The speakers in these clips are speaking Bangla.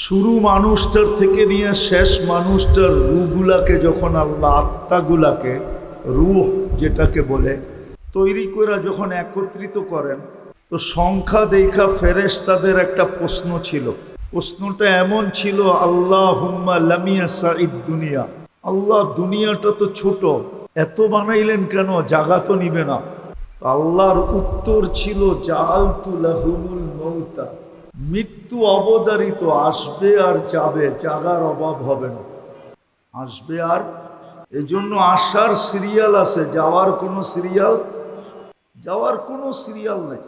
শুরু মানুষটার থেকে নিয়ে শেষ মানুষটার রুহগুলাকে যখন আল্লাহ আত্মাগুলাকে রুহ যেটাকে বলে তৈরি করে যখন একত্রিত করেন, তো সংখ্যা দেখা ফেরেশতাদের একটা প্রশ্ন ছিল। প্রশ্নটা এমন ছিল, আল্লাহুম্মা লামিয়া সাইদ দুনিয়া, আল্লাহ দুনিয়াটা তো ছোট, এত বানাইলেন কেন, জাগা তো নিবে না। আল্লাহর উত্তর ছিল জাআলতু লাহুমুল মৌতা, মৃত্যু অবধারিত, আসবে আর যাবে, জাগার অভাব হবে না, আসবে আর। এজন্য আসার সিরিয়াল আছে, যাওয়ার কোনো সিরিয়াল নেই।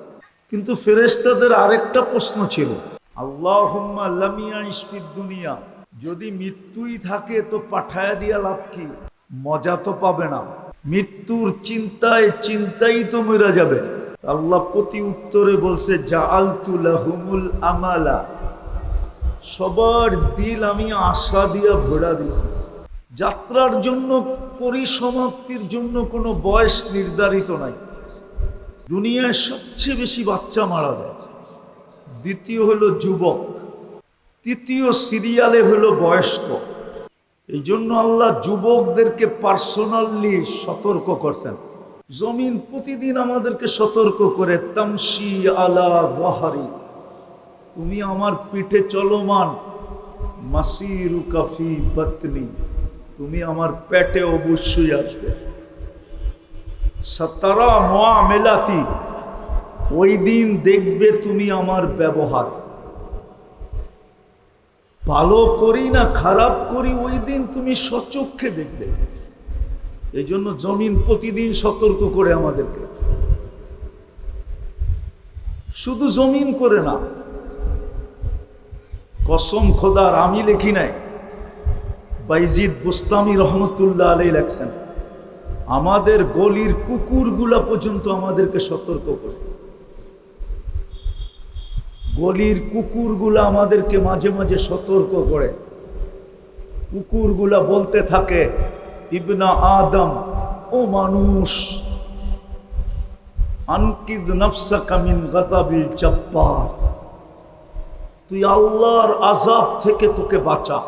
কিন্তু ফেরেশতাদের আরেকটা প্রশ্ন ছিল, আল্লাহুম্মা লামিয়া ইসফিদ দুনিয়া, যদি মৃত্যুই থাকে তো পাঠায়া দিয়া লাভ কি, মজা তো পাবে না, মৃত্যুর চিন্তাই তো মরে যাবে। আল্লাহ প্রতি উত্তরে বলছে জাআলতু লাহুমুল আমালা, সবার দিল আমি আশা দিয়া ভরা দিছি। যাত্রার জন্য, পরিসমাপ্তির জন্য কোনো বয়স নির্ধারিত নাই। দুনিয়ায় সবচেয়ে বেশি বাচ্চা মারা যায়, দ্বিতীয় হলো যুবক, তৃতীয় সিরিয়ালে হলো বয়স্ক। এই জন্য আল্লাহ যুবকদেরকে পার্সোনালি সতর্ক করছেন। জমিন প্রতিদিন আমাদেরকে সতর্ক করে, তামশি আলা ওয়াহারি, তুমি আমার পিঠে চলমান, মাসিরু কাফি বাতনি, তুমি আমার পেটে অবশ্যই আসবে। সাতারা মুআমেলাতি, ওই দিন দেখবে তুমি আমার ব্যবহার, ভালো করি না খারাপ করি, ওই দিন তুমি সচক্ষে দেখবে। এই জন্য জমিন প্রতিদিন সতর্ক করে আমাদেরকে। শুধু জমিন করে না, কসম খোদার, আমি লেখি নাই, বাইজিদ বুস্তামি রহমতুল্লাহ আলাইহি লেখছেন, আমাদের গলির কুকুরগুলা পর্যন্ত আমাদেরকে সতর্ক করে। গলির কুকুরগুলা আমাদেরকে মাঝে মাঝে সতর্ক করে। কুকুরগুলা বলতে থাকে, ইবনা আদম, ও মানুষ, আনকিদ নাফসাকা মিন গাদাবিল জব্বার, তুই আল্লাহর আযাব থেকে তোকে বাঁচা।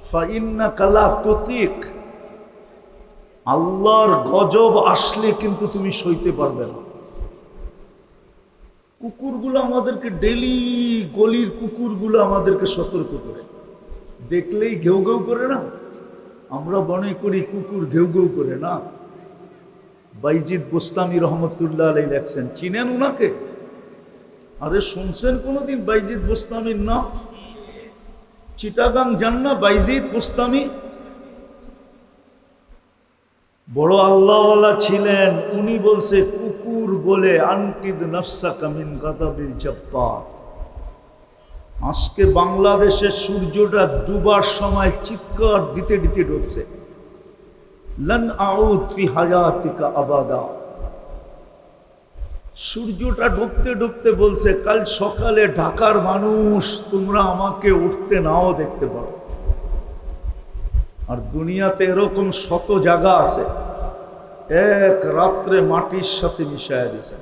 ফাইন্নাকা লা তুতিক, আল্লাহর গজব আসলে কিন্তু তুমি সইতে পারবে না। কুকুরগুলো আমাদেরকে ডেলি, গলির কুকুরগুলো আমাদেরকে সতর্ক করে। দেখলেই ঘেউ ঘেউ করে না, আমরা মনে করি কুকুর ঘেউ ঘেউ করে না। বাইজিদ বুস্তামি রহমতুল্লাহ আলাইহি লেখছেন, চিনেন উনাকে? আরে শুনছেন কোনোদিন বাইজিদ বুস্তামির নাম? চিটাগাং যান না বাইজিদ বুস্তামি? বড় আল্লাহওয়ালা ছিলেন। উনি বলছে কুকুর বলে, আনকিদ নাফসাকা মিন গাদাবিল জব্বার। আজকে বাংলাদেশের সূর্যটা ডুবার সময় চিৎকার দিতে দিতে ডুবছে, লান আউদ ফি হায়াতিকা আবাদা। সূর্যটা ডুবতে ডুবতে বলছে, কাল সকালে ঢাকার মানুষ তোমরা আমাকে উঠতে নাও দেখতে পারো। আর দুনিয়াতে এরকম শত জায়গা আছে, এক রাত্রে মাটির সাথে মিশায়া দিছে।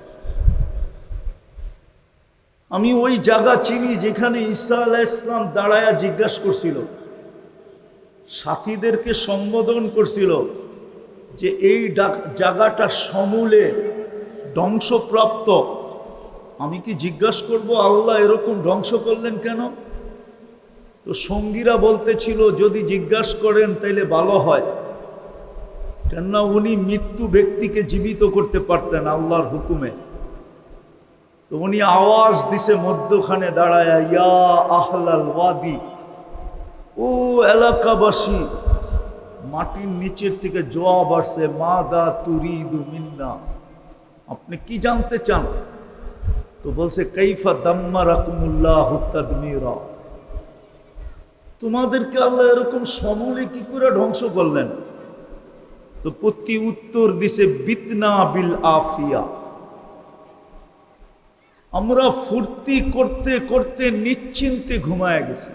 আমি ওই জায়গা চিনি যেখানে ঈসা আলাইহিস সালাম দাঁড়ায়া জিজ্ঞাসা করছিল, সাথীদেরকে সম্বোধন করছিল যে এই জায়গাটা সমূলে ধ্বংসপ্রাপ্ত। আমি কি জিজ্ঞাসা করব আল্লাহ এরকম ধ্বংস করলেন কেন? তো সঙ্গীরা বলতেছিল, যদি জিজ্ঞাসা করেন তাইলে ভালো হয়, কেননা উনি মৃত্যু ব্যক্তিকে জীবিত করতে পারতেন আল্লাহর হুকুমে। তো উনি আওয়াজ দিছে মধ্যখানে দাঁড়ায়া, ইয়া আহলাল ওয়াদি, ও এলাকাবাসী। মাটির নিচের থেকে জবাব আসছে, মাদা তুরিদু মিন্না, আপনি কি জানতে চান? তো বলছে, কাইফা দাম্মারাকুমুল্লাহু তাদমীরা, তোমাদেরকে আল্লাহ এরকম সমূলে কি করে ধ্বংস করলেন? তো প্রতি উত্তর দিছে, বিতনা বিল আফিয়া, আমরা ফুর্তি করতে করতে নিশ্চিন্তে ঘুমায় গেছি।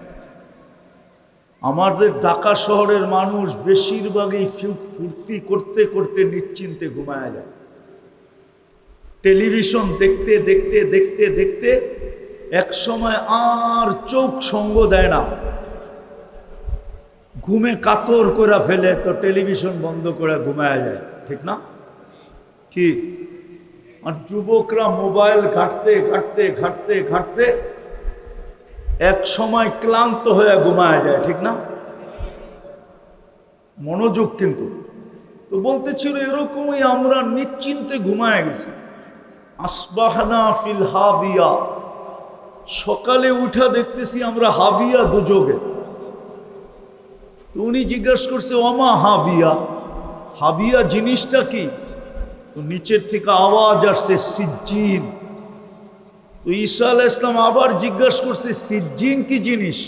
আমাদের ঢাকা শহরের মানুষ বেশিরভাগই ফুর্তি করতে করতে নিশ্চিন্তে ঘুমায় যায়। টেলিভিশন দেখতে দেখতে দেখতে দেখতে এক সময় আর চোখ সঙ্গ দেয় না, ঘুমে কাতর করে ফেলে, তো টেলিভিশন বন্ধ করে ঘুমায় যায়, ঠিক না? কি? আর যুবকরা মোবাইল ঘাঁটতে ঘাঁটতে ঘাঁটতে ঘাঁটতে এক সময় ক্লান্ত হয়ে ঘুমায় যায়, ঠিক না? মনোযোগ কিন্তু। তো বলতেছিল এরকমই আমরা নিশ্চিন্তে ঘুমায় গেছি। আসবাহনা ফিল হাবিয়া, সকালে উঠা দেখতেছি আমরা হাবিয়া দুযোগে। তো উনি জিজ্ঞাসা করছে ওমা হাবিয়া, হাবিয়া জিনিসটা কি? তো নিচের থেকে আওয়াজ আসছে সিজ্জিন। তো ঈসা আলাইহিস সালাম আবার জিজ্ঞাসা করছে সিজ্জিন কি জিনিস?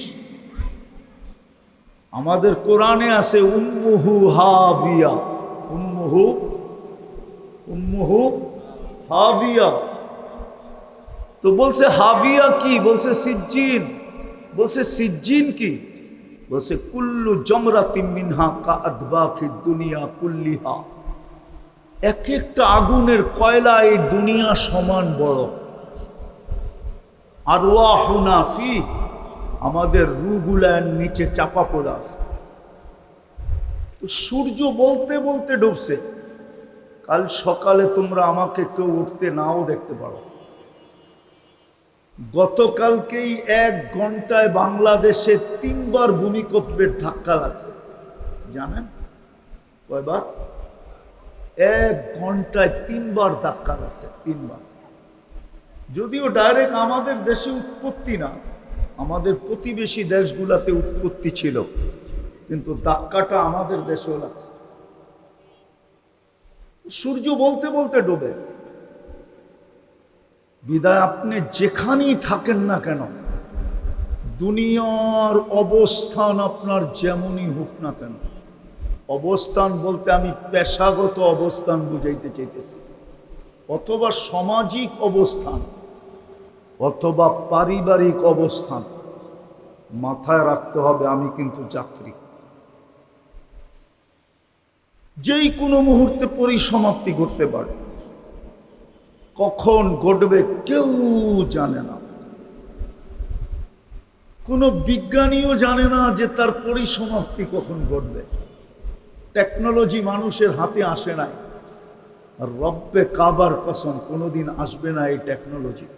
আমাদের কোরআনে আছে উম্মুহু হাবিয়া, উম্মুহু হাবিয়া। তো বলছে হাবিয়া কি? বলছে সিজ্জিন। বলছে সিজ্জিন কি? বলছে কুল্লু জমরাতিন মিনহা কাআদবাকিদ দুনিয়া কুল্লিহা, এক একটা আগুনের কয়লা এই দুনিয়া সমান বড়। আরওয়াহুনা ফি, আমাদের রূহগুলার নিচে চাপা পড়ে আছে। তো সূর্য বলতে বলতে ডুবছে। কাল সকালে তোমরা আমাকে কেউ উঠতে নাও দেখতে পারো। গতকালকেই 1 ঘন্টায় বাংলাদেশে 3 বার ভূমিকম্পের ধাক্কা লাগছে, জানেন কয়বার? 1 ঘন্টায় 3 বার ধাক্কা লাগছে, 3 বার। যদিও ডাইরেক্ট আমাদের দেশে উৎপত্তি না, আমাদের প্রতিবেশী দেশগুলাতে উৎপত্তি ছিল, কিন্তু ধাক্কাটা আমাদের দেশেও লাগছে। সূর্য বলতে বলতে ডুবে। বিদায় আপনি যেখানেই থাকেন না কেন, দুনিয়ার অবস্থান আপনার যেমনই হোক না কেন, অবস্থান বলতে আমি পেশাগত অবস্থান বুঝাইতে চাইতেছি, অথবা সামাজিক অবস্থান, অথবা পারিবারিক অবস্থান, মাথায় রাখতে হবে আমি কিন্তু যাত্রী। যেই কোনো মুহূর্তে পরিসমাপ্তি ঘটতে পারে, কখন ঘটবে কেউ জানে না। কোনো বিজ্ঞানীও জানে না যে তার পরিসমাপ্তি কখন ঘটবে। টেকনোলজি মানুষের হাতে আসে নাই, আর রব্বে কাবার কসম কোনোদিন আসবে না এই টেকনোলজি,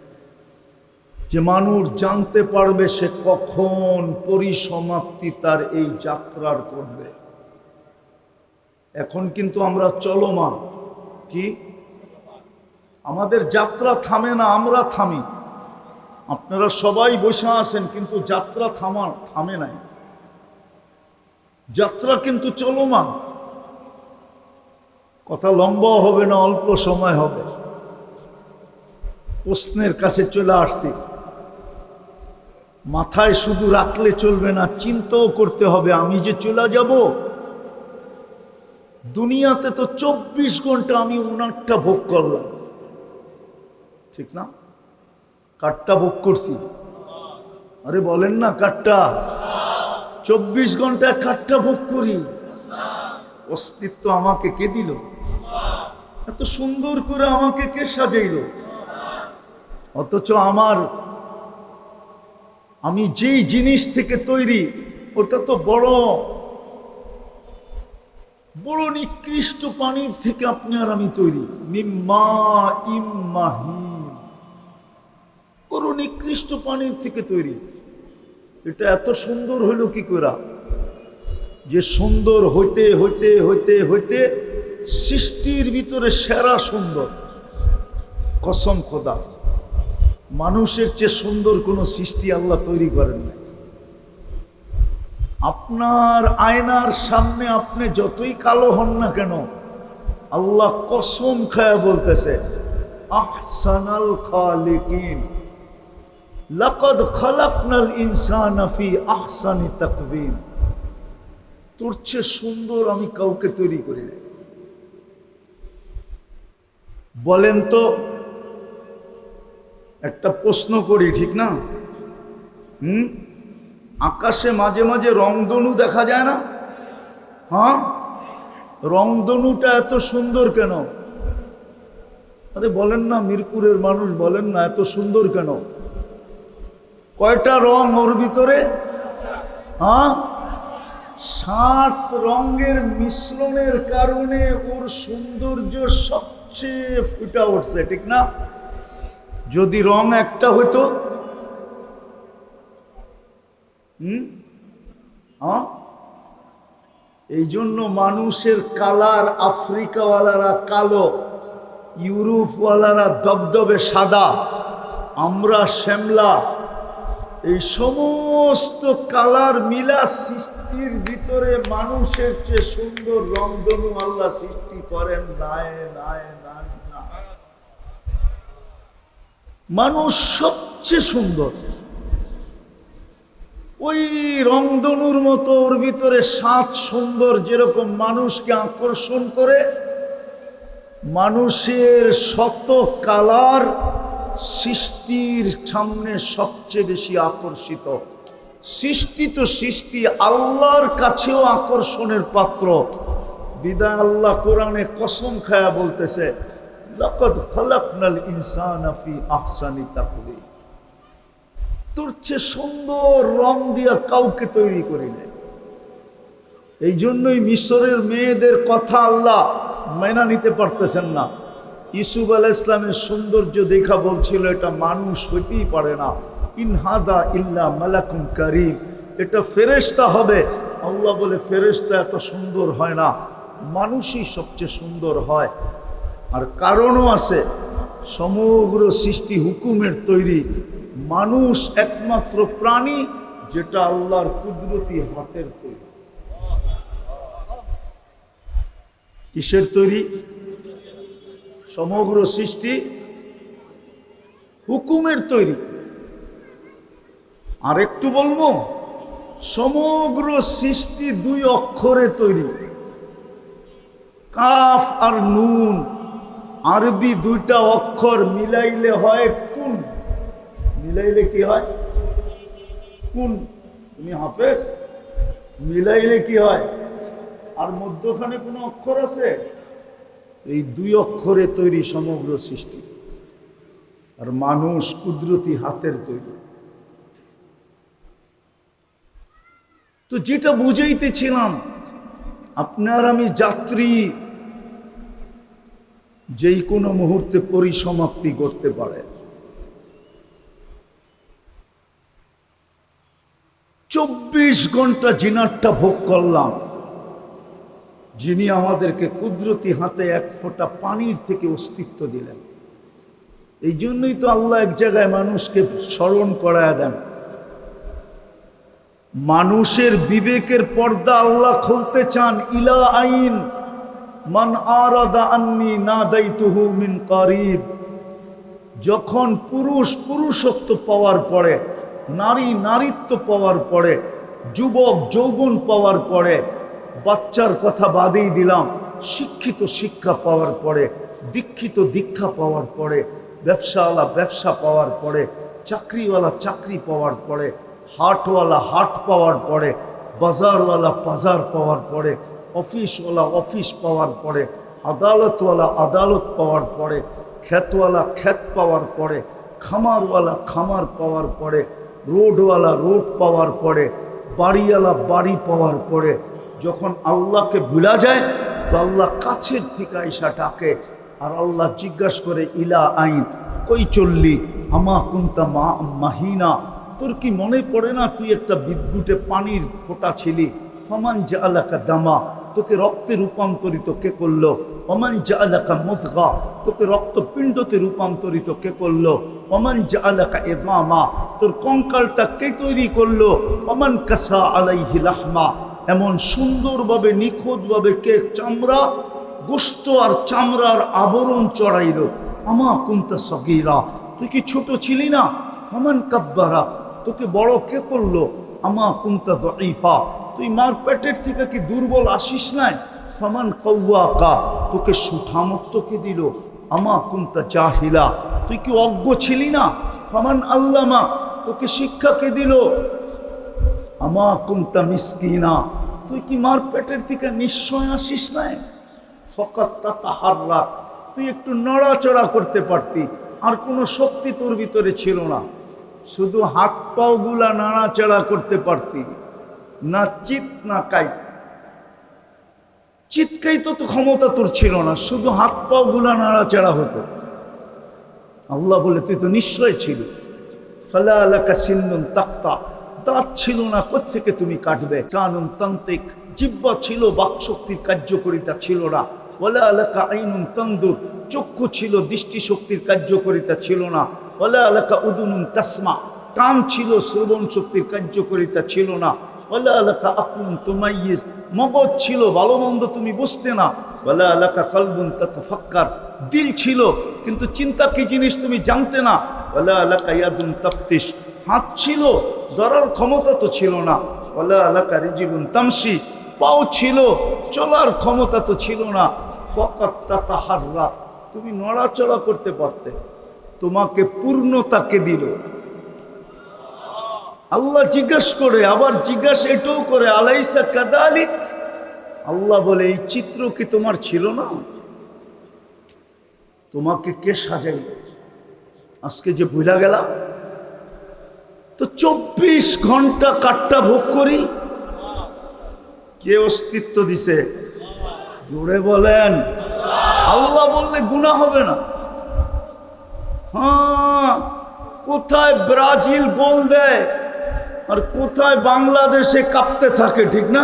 যে মানুষ জানতে পারবে সে কখন পরিসমাপ্তি তার এই যাত্রার করবে। এখন কিন্তু আমরা চলমান, কি আমাদের যাত্রা থামে না, আমরা থামি। আপনারা সবাই বসে আছেন, কিন্তু যাত্রা থামে নাই, যাত্রা কিন্তু চলমান। কথা লম্বা হবে না, অল্প সময় হবে। প্রশ্নের কাছে চলে আসছি। মাথায় শুধু রাখলে চলবে না, চিন্তাও করতে হবে আমি যে চলে যাব। দুনিয়াতে তো 24 ঘন্টা আমি উনারটা ভোগ করলাম, ঠিক না? কারটা ভোগ করছি? আরে বলেন না কারটা? 24 ঘন্টায় কারটা ভোগ করি। অস্তিত্ব আমাকে কে দিল? এত সুন্দর করে আমাকে কে সাজাইল? অথচ আমি যেই জিনিস থেকে তৈরি, ওটা তো বড় বড় নিকৃষ্ট পানির থেকে আপনি আর আমি তৈরি। মিম্মা ইম্মাহিন, বড় নিকৃষ্ট পানির থেকে তৈরি। এটা এত সুন্দর হইল কি করে? যে সুন্দর হইতে হইতে হইতে হইতে সৃষ্টির ভিতরে সেরা সুন্দর। কসম খোদা, মানুষের চেয়ে সুন্দর কোন সৃষ্টি আল্লাহ তৈরি করেন না। আপনার আয়নার সামনে আপনি যতই কালো হন না কেন, আল্লাহ কসম খায়া বলতেছে আহসানাল খালিকিন, লাকাদ খালাকনাল ইনসানা ফি আহসানি তাকওয়িম। তোর চেয়ে সুন্দর আমি কাউকে তৈরি করি না। বলেন তো, একটা প্রশ্ন করি, ঠিক না? আকাশে মাঝে মাঝে রংধনু দেখা যায় না? হ্যাঁ, রংধনুটা এত সুন্দর কেন? আরে বলেন না, মিরপুরের মানুষ বলেন না, এত সুন্দর কেন? কয়টা রং ওর ভিতরে? হ্যাঁ, 7 রঙের মিশ্রণের কারণে ওর সৌন্দর্য সবচেয়ে ফুটে উঠছে, ঠিক না? যদি রং একটা হইতো, হ্যাঁ, এই জন্য মানুষের কালার, আফ্রিকাওয়ালারা কালো, ইউরোপওয়ালারা দবদবে সাদা, আমরা শ্যামলা। এই সমস্ত কালার মিলা সৃষ্টির ভিতরে মানুষের চেয়ে সুন্দর রংধনু আল্লাহ সৃষ্টি করেন নাই, নাই, নাই, না। মানুষ সবচেয়ে সুন্দর। ওই রংধনুর মতো ওর ভিতরে 7 সুন্দর, যেরকম মানুষকে আকর্ষণ করে, মানুষের শত কালার সৃষ্টির সামনে সবচেয়ে বেশি আকর্ষিত। সৃষ্টি তো সৃষ্টি, আল্লাহর কাছেও আকর্ষণের পাত্র। বিদায় আল্লাহ কোরআনে কসম খায়া বলতেছে, লাকাদ খালাকনাল ইনসানা ফি আহসানি তাকওয়িম। তোর চেয়ে সুন্দর রং দিয়া কাউকে তৈরি করি নাই। এই জন্যই মিশরের মেয়েদের কথা আল্লাহ মেনে নিতে পারতেছেন না। ইউসুফ আলাইহিস সালামের সৌন্দর্য দেখা বলছিল, এটা মানুষ হইতেই পারে না, ইনহাদা ইল্লা মালাকুন কারীম, এটা ফেরেশতা হবে। আল্লাহ বলে, ফেরেশতা এত সুন্দর হয় না, মানুষই সবচেয়ে সুন্দর হয়। আর কারণও আছে, সমগ্র সৃষ্টি হুকুমের তৈরি। মানুষ একমাত্র প্রাণী যেটা আল্লাহর কুদরতি হাতের তৈরি। কিসের তৈরি? সমগ্র সৃষ্টি হুকুমের তৈরি। আর একটু বলবো, সমগ্র সৃষ্টি 2 অক্ষরে তৈরি, কাফ আর নুন। আরবি 2টা অক্ষর মিলাইলে হয় কুন। মিলাইলে কি হয়? কুন। তুমি হাফেজ? মিলাইলে কি হয়? আর মধ্যখানে কোনো অক্ষর আছে? এই 2 অক্ষরে তৈরি সমগ্র সৃষ্টি। আর মানুষ কুদরতি হাতের তৈরি। তো যেটা বুঝাইতেছিলাম, আপনার আমি যাত্রী, যেই কোনো মুহূর্তে পরিসমাপ্তি করতে পারে। 24 ঘন্টা জিনারটা ভোগ করলাম, যিনি আমাদেরকে কুদরতি হাতে 1 ফোঁটা পানির থেকে অস্তিত্ব দিলেন। এই জন্যই তো আল্লাহ এক জায়গায় মানুষকে স্মরণ করায় দেন। মানুষের বিবেকের পর্দা আল্লাহ খুলতে চান। ইলা আইন মান আরাদা আন্নি নাদাইতুহু মিন কারিব। যখন পুরুষ পুরুষত্ব পাওয়ার পরে, নারী নারীত্ব পাওয়ার পরে, যুবক যৌবন পাওয়ার পরে, বাচ্চার কথা বাদেই দিলাম, শিক্ষিত শিক্ষা পাওয়ার পরে, দীক্ষিত দীক্ষা পাওয়ার পরে, ব্যবসাওয়ালা ব্যবসা পাওয়ার পরে, চাকরিওয়ালা চাকরি পাওয়ার পরে, হাটওয়ালা হাট পাওয়ার পরে, বাজারওয়ালা বাজার পাওয়ার পরে, অফিসওয়ালা অফিস পাওয়ার পরে, আদালতওয়ালা আদালত পাওয়ার পরে, ক্ষেতওয়ালা ক্ষেত পাওয়ার পরে, খামারওয়ালা খামার পাওয়ার পরে, রোডওয়ালা রোড পাওয়ার পরে, বাড়িওয়ালা বাড়ি পাওয়ার পরে, যখন আল্লাহকে ভুলা যায় তো আল্লাহ কাছের থেকে আইসা ডাকে। আর আল্লাহ জিজ্ঞাসা করে, ইলা আইন, কই চললি? আমা কুন্তা মাহিনা, তোর কি মনে পড়ে না তুই একটা বিদ্যুটে পানির ফোঁটা ছিলি? ফমান জাআলাকা দামা, তোকে রক্তে রূপান্তরিত কে করলো? ওমান জাআলাকা মুদগা, তোকে রক্তপিণ্ডতে রূপান্তরিত কে করলো? ওমান জাআলাকা ইযামা, তোর কঙ্কালটা কে তৈরি করলো? ওমান কাসা আলাইহি লাহমা, এমন সুন্দরভাবে নিখুঁতভাবে কে চামড়া, গোশত আর চামড়ার আবরণ চড়াইল? আমা কুনতা সগীরা, তুই কি ছোট ছিলি না? ফামান কাব্বারা, তোকে বড় কে করলো? আমা কুনতা দাঈফা, তুই মার পেটের থেকে কি দুর্বল আসিস নাই? ফামান কাওয়াকা, তোকে সুঠামত্ব কে দিল? আমা কুনতা জাহিলা, তুই কি অজ্ঞ ছিলি না? ফামান আল্লামা, তোকে শিক্ষা কে দিল? আমা কুনতা মিসকিনা, তুই কি মার পেটের থেকে নিশ্চয় আসিস নাই? ফকাত তাতাহাররাক, তুই একটু নড়াচড়া করতে পারতি, আর কোনো শক্তি তোর ভিতরে ছিল না। শুধু হাত পাও গুলা নাড়াচাড়া করতে পারতি না, চিত না কাইত। চিৎকাই তো ক্ষমতা তোর ছিল না, শুধু হাত পাও গুলা নাড়াচাড়া হতো। আল্লাহ বলে তুই তো নিশ্চয় ছিল। ফালা আলাকা সিন্নুন তাক্তা, দাঁত ছিল না, কোত্থেকে তুমি কাটবে। চানুন তান্ত্রিক, জিহ্বা ছিল, বাকশক্তির কার্যকারিতা ছিল না। ওয়ালা আলাকা আইনুন তানদুর, চক্ষু ছিল, দৃষ্টিশক্তির কার্যকারিতা ছিল না। ওয়ালা আলাকা উদুনুন তাসমা, কান ছিল, শ্রবণ শক্তির কার্যকারিতা ছিল না। ওয়ালা আলাকা আকলুন তুমাইয়িজ, মগজ ছিল, ভালো মন্দ তুমি বুঝতে না। ওয়ালা আলাকা কলবুন তাতাফাক্কার, দিল ছিল কিন্তু চিন্তা কি জিনিস তুমি জানতে না। ওয়ালা আলাকা ইয়াদুন তাফতিশ, হাত ছিল, ধরার ক্ষমতা তো ছিল না। ওয়ালা আলাকা রিজলুন তামশি, পাও ছিল, চলার ক্ষমতা তো ছিল না। ফাকাত তাতাহাররা, তুমি নড়াচড়া করতে পারতে। তোমাকে পূর্ণতাকে দিল। আল্লাহ জিজ্ঞেস করে, আবার জিজ্ঞাসা এটাও করে, আলাইসা কাদালিক, আল্লাহ বলে এই চিত্র কি তোমার ছিল না? তোমাকে কে সাজাইল? আজকে যে ভুলা গেলাম তো 24 ঘন্টা কাটটা ভোগ করি, কে অস্তিত্ব দিছে? জোরে বলেন। আল্লাহ বললে গুনাহ হবে না। হ্যাঁ, কোথায় ব্রাজিল গোল দেয় আর কোথায় বাংলাদেশে কাঁপতে থাকে, ঠিক না?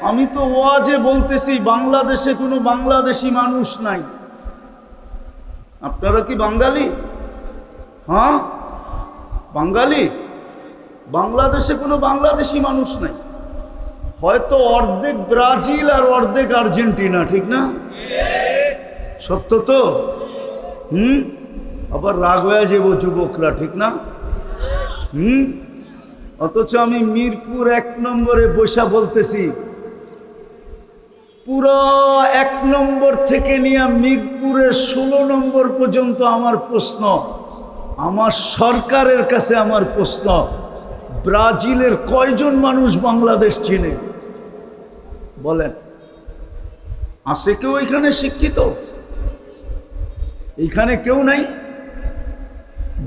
আমি তো ওয়াজে বলতেছি বাংলাদেশে কোনো বাংলাদেশি মানুষ নাই। আপনারা কি বাঙালি? হ্যাঁ বাঙালি। বাংলাদেশে কোনো বাংলাদেশি মানুষ নাই, হয়তো অর্ধেক ব্রাজিল আর অর্ধেক আর্জেন্টিনা, ঠিক না? সত্য তো? আবার রাগ হয়ে যাবো যুবকরা, ঠিক না? অথচ আমি মিরপুর 1 নম্বরে বসা বলতেছি, পুরো 1 নম্বর থেকে নিয়ে মিরপুরের 16 নম্বর পর্যন্ত আমার প্রশ্ন, আমার সরকারের কাছে আমার প্রশ্ন, ব্রাজিলের কয়জন মানুষ বাংলাদেশ চিনে? বলেন, আছে কেউ এখানে শিক্ষিত? এইখানে কেউ নাই?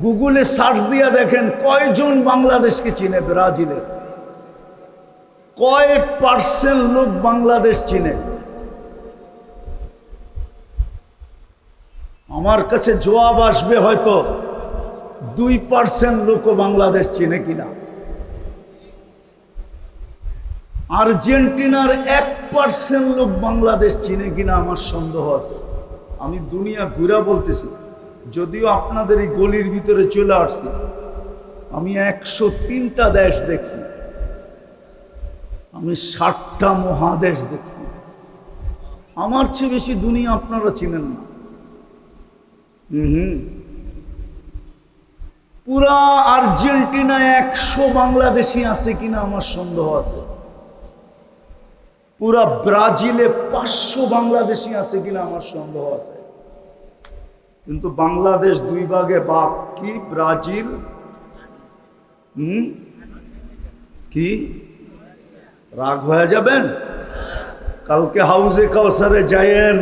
গুগলে সার্চ দিয়া দেখেন কয়জন বাংলাদেশকে চিনে, ব্রাজিলের কয় % লোক বাংলাদেশ চিনে? আমার কাছে জবাব আসবে হয়তো 2% লোকও বাংলাদেশ চিনে কিনা। আর্জেন্টিনার 1% লোক বাংলাদেশ চিনে কিনা আমার সন্দেহ আছে। আমি দুনিয়া ঘুরা বলতেছি, যদিও আপনাদের এই গলির ভিতরে চলে আসছি। আমি 103টা দেশ দেখছি, আমি 60টা মহাদেশ দেখছি। আমার চেয়ে বেশি দুনিয়া আপনারা চিনেন না। পুরা আর্জেন্টিনায় 100 বাংলাদেশি আছে কিনা আমার সন্দেহ আছে। পুরা ব্রাজিলে 500 বাংলাদেশি আছে কিনা আমার সন্দেহ আছে। কিন্তু বাংলাদেশ 2 ভাগে ভাগ। কি ব্রাজিল? কি রাগ হয়ে যাবেন? কালকে হাউজে কাউসারে যায়েন,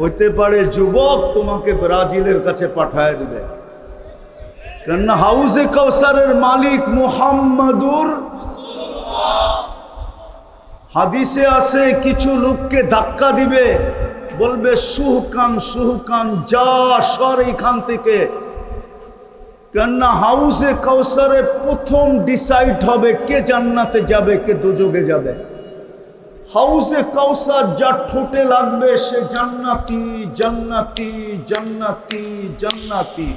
হইতে পারে যুবক তোমাকে ব্রাজিলের কাছে পাঠায় দিবে। কেননা হাউজে কাউসারের মালিক মুহাম্মাদুর। হাদিসে আছে কিছু লোককে ধাক্কা দিবে, বলবে সুহকান সুহকান, যা সর এখান থেকে। কেননা হাউজে কাউসারে প্রথম ডিসাইড হবে কে জান্নাতে যাবে, কে দোজখে যাবে। হাউজে কাউসার যা ঠোঁটে লাগবে সে জান্নাতি জান্নাতি জান্নাতি জান্নাতি,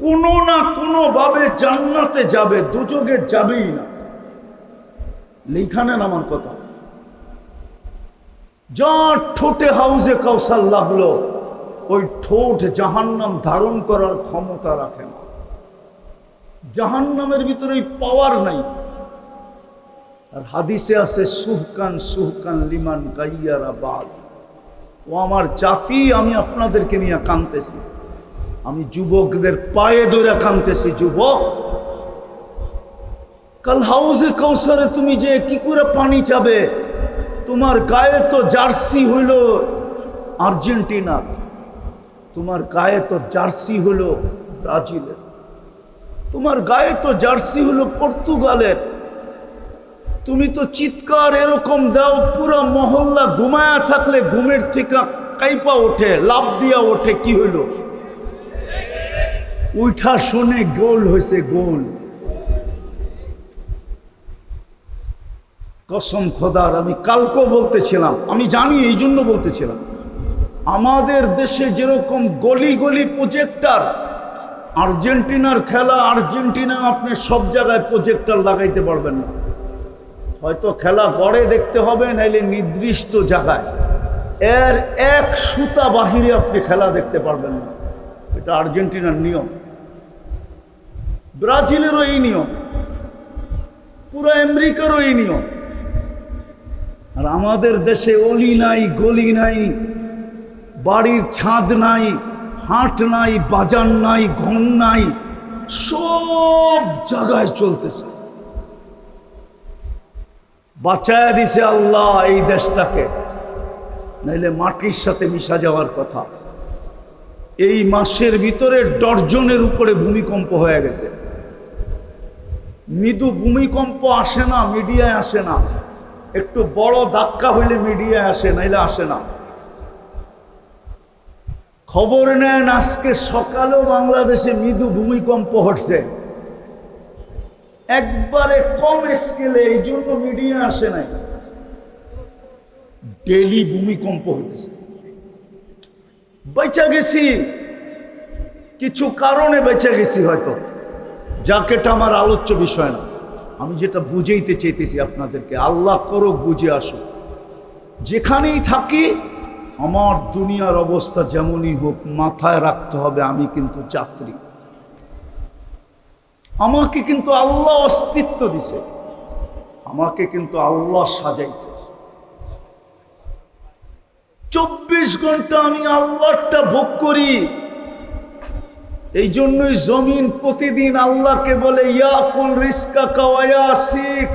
কোনো না কোনো ভাবে জান্নাতে যাবে, দোজখে যাবেই না। লিখানেন আমার কথা। যা ঠোঁটে হাউজে কাউসার লাগলো, ওই ঠোঁট জাহান্নাম ধারণ করার ক্ষমতা রাখে না। জাহান্নামের ভিতরে পাওয়ার নাই। আর হাদিসে আছে সুহকান সুহকান লিমান গাইয়ারা বাদ। ও আমার জাতি, আমি আপনাদেরকে নিয়ে কাঁদতেছি, আমি যুবকদের পায়ে ধরে কাঁদতেছি। যুবক, কাল হাউজে কাউসারে তুমি যে কি করে পানি চাবে? তোমার গায়ে তো জার্সি হইল আর্জেন্টিনা, তোমার গায়ে তো জার্সি হলো ব্রাজিলের, তোমার গায়ে তো জার্সি হলো পর্তুগালের, তুমি তো চিৎকার এরকম দাও পুরো মহল্লা ঘুমায়া থাকলে ঘুমের থেকে কাইপা ওঠে, লাভ দিয়া ওঠে, কি হইল? উঠা শুনে গোল হয়েছে, গোল। কসম খোদার, আমি কালকেও বলতেছিলাম, আমি জানি এই জন্য বলতেছিলাম, আমাদের দেশে যেরকম গলি গলি প্রজেক্টর, আর্জেন্টিনার খেলা, আর্জেন্টিনা আপনি সব জায়গায় প্রজেক্টর লাগাইতে পারবেন না, হয়তো খেলা গড়ে দেখতে হবে, নাইলে নির্দিষ্ট জায়গায়, এর এক সুতা বাহিরে আপনি খেলা দেখতে পারবেন না। এটা আর্জেন্টিনার নিয়ম, ব্রাজিলেরও এই নিয়ম, পুরো আমেরিকারও এই নিয়ম। আর আমাদের দেশে অলি নাই, গলি নাই, বাড়ির ছাদ নাই, হাট নাই, বাজার নাই, ঘন নাই, সব জায়গায় চলতেছে। বাঁচায় দিছে আল্লাহ এই দেশটাকে, নাইলে মাটির সাথে মিশা যাওয়ার কথা। এই মাসের ভিতরে ডর্জনের উপরে ভূমিকম্প হয়ে গেছে। মৃদু ভূমিকম্প আসে না, মিডিয়ায় আসে না, একটু বড় ধাক্কা হইলে মিডিয়ায় আসে, নাইলে আসে না। খবর নেন, আজকে সকালেও বাংলাদেশে মৃদু ভূমিকম্প হচ্ছে, একবারে কম স্কেলে, এই জন্য মিডিয়া আসে নাই। ডেলি ভূমিকম্প হইতেছে। বেঁচে গেছি, কিছু কারণে বেঁচে গেছি হয়তো, যাকে এটা আমার আলোচ্য বিষয় না। আমি যেটা বুঝাইতে চাইতেছি আপনাদেরকে, আল্লাহ করুক বুঝে আসুক। যেখানেই থাকি, আমার দুনিয়ার অবস্থা যেমনই হোক, মাথায় রাখতে হবে আমি কিন্তু যাত্রী। আমাকে কিন্তু আল্লাহ অস্তিত্ব দিছে, আমাকে কিন্তু আল্লাহ সাজাইছে। 24 ঘন্টা আমি আল্লাহটা ভোগ করি। এই জন্যই জমিন প্রতিদিন আল্লাহকে বলে ইয়াকুল রিজকা কাওয়া শিখ।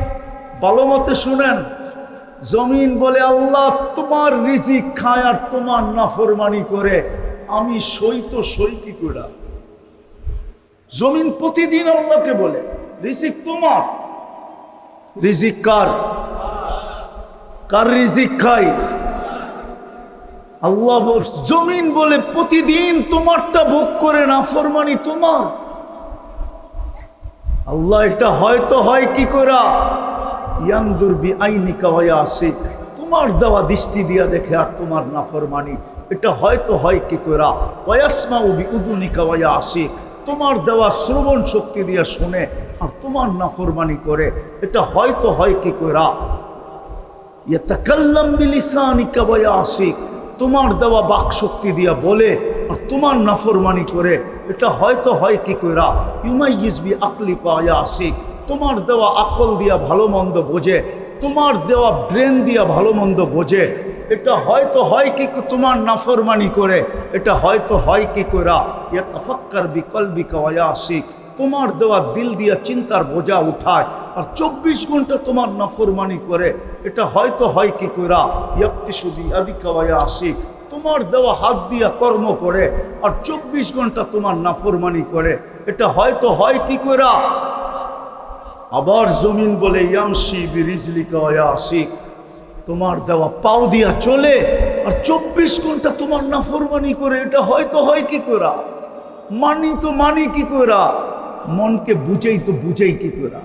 ভালো মতে শুনেন, জমিন বলে আল্লাহ তোমার রিজিক খায় আর তোমার নাফরমানি করে, আমি সই তো সই কি করে? জমিন প্রতিদিন আল্লাহকে বলে রিজিক তোমার। রিজিক কার? কার রিজিক খাই? আল্লাহ। জমিন বলে প্রতিদিন তোমারটা ভোগ করে, নাফরমানি তোমার। আল্লাহ এটা হয়তো হয় কি করে? ইয়ানদুর বিআইনিকা ওয়া ইয়াসিক, তোমার দেওয়া দৃষ্টি দিয়া দেখে আর তোমার নাফরমানি, এটা হয়তো হয় কি করে? ওয়া ইয়াসমাউ বিউযুনিকা ওয়া ইয়াসিক, তোমার দেওয়া শ্রবণ শক্তি দিয়া শুনে আর তোমার নাফরমানি করে, এটা হয়তো হয় কি করে? ইয়াতাকাল্লাম বিলিসানিকা ওয়া ইয়াসিক, তোমার দেওয়া বাক শক্তি দিয়া বলে আর তোমার নাফরমানি করে, এটা হয়তো হয় কি কইরা? ইউমাইয়িজ বি আকলিকা ওয়া ইয়াসিক, তোমার দেওয়া আকল দিয়া ভালো মন্দ বোঝে, তোমার দেওয়া ব্রেন দিয়া ভালো মন্দ বোঝে, এটা হয়তো হয় কি তোমার নাফরমানি করে, এটা হয়তো হয় কি কইরা? ইয়াতাফাক্কার বিকলবিকা ওয়া ইয়াসিক, তোমার দেওয়া দিল দিয়া চিন্তার বোঝা উঠায় আর 24 ঘন্টা তোমার নাফরমানি করে, এটা হয়তো হয় কি কইরা? ইয়াবতিশু বিআদিকা ওয়া ইয়াসিক, তোমার দেওয়া হাত দিয়া কর্ম করে আর 24 ঘন্টা তোমার নাফরমানি করে, এটা হয়তো হয় কি কইরা? আবার জমিন বলে ইয়ামশি বিরিজলিকা ওয়া ইয়াসিক, তোমার দেওয়া পাও দিয়া চলে আর 24 ঘন্টা তোমার নাফরমানি করে, এটা হয়তো হয় কি কইরা? মানি তো মানি কি কইরা? মনকে বুঝাই তো বুঝাই কি কইরা?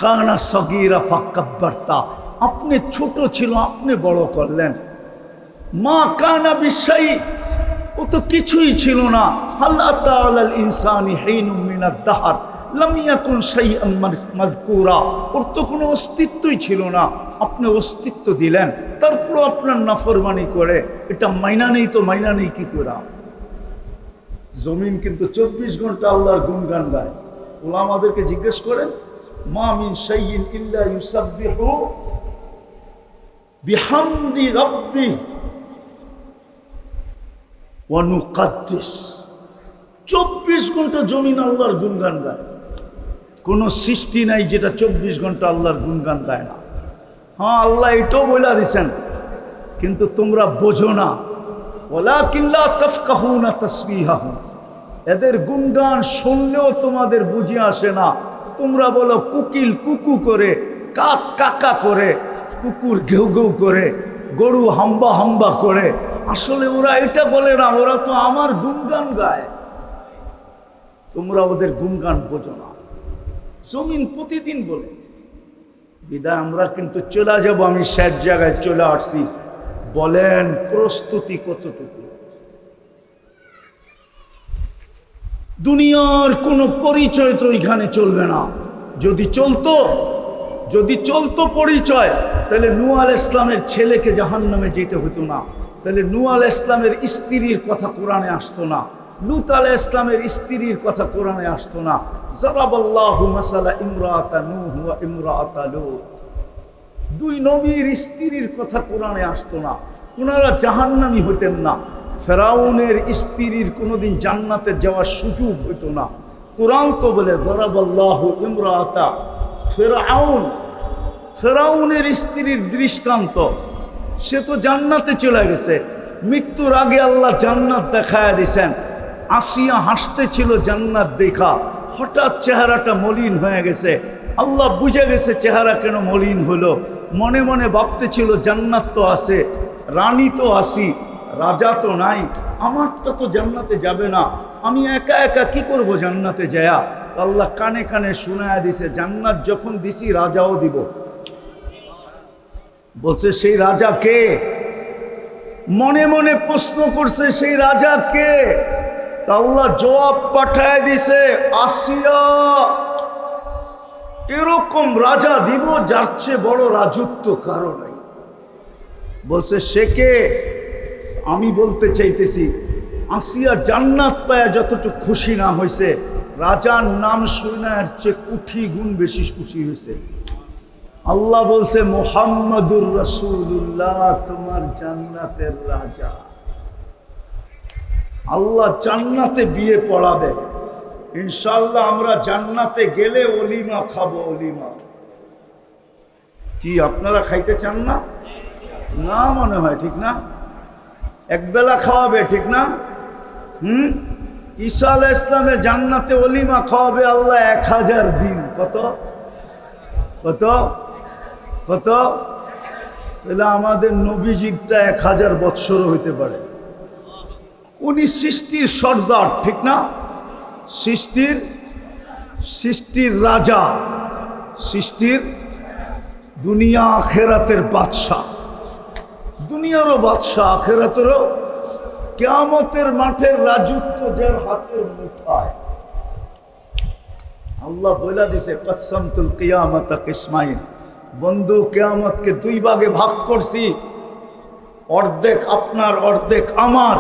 কানা সগীরা ফাকাব্বারতা, আপনি ছোট ছিল আপনি বড় করলেন। মা কানা বিশাই, ও তো কিছুই ছিল না। হাল আতা আলাল ইনসানি হিনুম মিনাদ দাহর লাম ইয়াকুন শাইআন মাযকুরা, ওর তো কোনো অস্তিত্বই ছিল না, আপনি অস্তিত্ব দিলেন, তারপর আপনার নাফরমানি করে, এটা মাইনা নেই তো মাইনা নেই কি কইরা? জমিন কিন্তু 24 ঘন্টা আল্লাহর গুণগান গায়। উলামাদেরকে জিজ্ঞেস করেন, মা মিন শাইইন ইল্লা ইউসাব্বিহু বিহামদি রাব্বি ওয়া নুকাদ্দিস। 24 ঘন্টা জমিন আল্লাহর গুণগান গায়। কোনো সৃষ্টি নাই যেটা 24 ঘন্টা আল্লাহর গুণগান গায় না। হ্যাঁ, আল্লাহ এটাও বলে দিছেন, কিন্তু তোমরা বোঝো না। ওয়ালাকিন লা তাফকাহুনা তাসবিহাহুম, এদের গুণগান শুনলেও তোমাদের বুঝে আসে না। তোমরা বলো কুকিল কুকু করে, কাক কাকা করে, কুকুর ঘেউ ঘেউ করে, গরু হাম্বা হাম্বা করে। আসলে ওরা এটা বলে না, ওরা তো আমার গুণগান গায়। তোমরা ওদের গুণগান বোঝো না। জমিন প্রতিদিন বলে বিদায় আমরা কিন্তু চলে যাব। আমি শেষ জায়গায় চলে আসছি। বলেন প্রস্তুতি কতটুকু? দুনিয়ার কোনো পরিচয় তো এখানে চলবে না। যদি চলতো পরিচয়, তাহলে নূহ আলাইহিস সালামের ছেলেকে জাহান্নামে যেতে হতো না, তাহলে নূহ আলাইহিস সালামের স্ত্রীর কথা কোরআনে আসতো না, লূত আলাইহিস সালামের স্ত্রীর কথা কোরআনে আসতো না। যারাবাল্লাহু মাসালা ইমরাআতা নূহ ওয়া ইমরাআতা লূত, দুই নবীর স্ত্রীর কথা কোরআনে আসতো না। ওনারা জাহান্নামী হতেন না। ফেরাউনের স্ত্রীর কোনোদিন জান্নাতে যাওয়ার সুযোগ হইতো না। কোরআন তো বলে যারাবাল্লাহু ইমরাআতা ফেরাউনের স্ত্রীর দৃষ্টান্ত। সে তো জান্নাতে চলে গেছে, মৃত্যুর আগে আল্লাহ জান্নাত দেখায়া দিছেন। আসিয়া হাসতেছিল জান্নাত দেখা, হঠাৎ চেহারাটা মলিন হয়ে গেছে। আল্লাহ বুঝে গেছে চেহারা কেন মলিন হলো। মনে মনে ভাবতেছিল জান্নাত তো আছে, রানী তো আসি, রাজা তো নাই, আমারটা তো জান্নাতে যাবে না, আমি একা একা কি করব জান্নাতে যায়া। আল্লাহ কানে কানে শোনায়া দিছে, জান্নাত যখন দিছি রাজাও দিব। বলছে সেই রাজা কে? মনে মনে প্রশ্ন করছে সেই রাজা কে? তা আল্লাহ জবাব পাঠায় দিছে, আসিয়া। এরকম রাজা দিব যার চেয়ে বড় রাজত্ব কারো নাই। বলছে সে কে? আমি বলতে চাইতেছি, আসিয়া জান্নাত পায়া যতটুকু খুশি না হয়েছে, রাজার নাম শুনে এর চেয়ে কোটি গুণ বেশি খুশি হয়েছে। আল্লাহ বলছে মুহাম্মাদুর রাসূলুল্লাহ তোমার জান্নাতের রাজা। আল্লাহ জান্নাতে বিয়ে পড়াবে ইনশাআল্লাহ। আমরা জান্নাতে গেলে অলিমা খাবো। অলিমা কি আপনারা খাইতে চান না? না মনে হয়, ঠিক না? একবেলা খাওয়াবে, ঠিক না? ঈসা আলাইহিস সালামের জান্নাতে অলিমা খাওয়াবে আল্লাহ 1000 দিন। কত কত কত? তাহলে আমাদের নবীজিটা 1000 বৎসর হইতে পারে। উনি সৃষ্টির সর্দার, ঠিক না? সৃষ্টির রাজা, সৃষ্টির দুনিয়া আখেরাতের বাদশাহ। দুনিয়ারও বাদশাহ, আখেরাতেরও। কিয়ামতের মাঠের রাজত্ব যার হাতের মুঠায়। আল্লাহ বলে দিছে কসমতুল কিয়ামাতা কিসমাইন, বন্ধু কিয়ামতকে 2 ভাগে ভাগ করছি, অর্ধেক আপনার অর্ধেক আমার।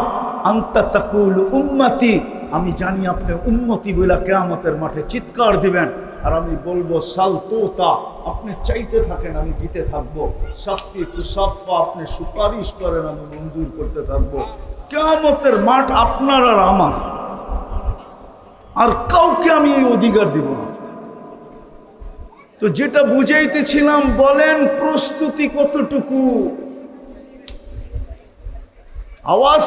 আনতা তাকুলু উম্মতি, আমি জানি আপনি উম্মতি বলে কিয়ামতের মাঠে চিৎকার দিবেন, আর আমি বলবো সালতোতা, আপনি চাইতে থাকেন আমি দিতে থাকবো। শাস্তি তুসাফা, আপনি সুপারিশ করেন আমি মঞ্জুর করতে থাকবো। কিয়ামতের মাঠ আপনার আর আমার, আর কাউকে আমি এই অধিকার দিব না। তো যেটা বুঝাইতেছিলাম, বলেন প্রস্তুতি কতটুকু? আওয়াজ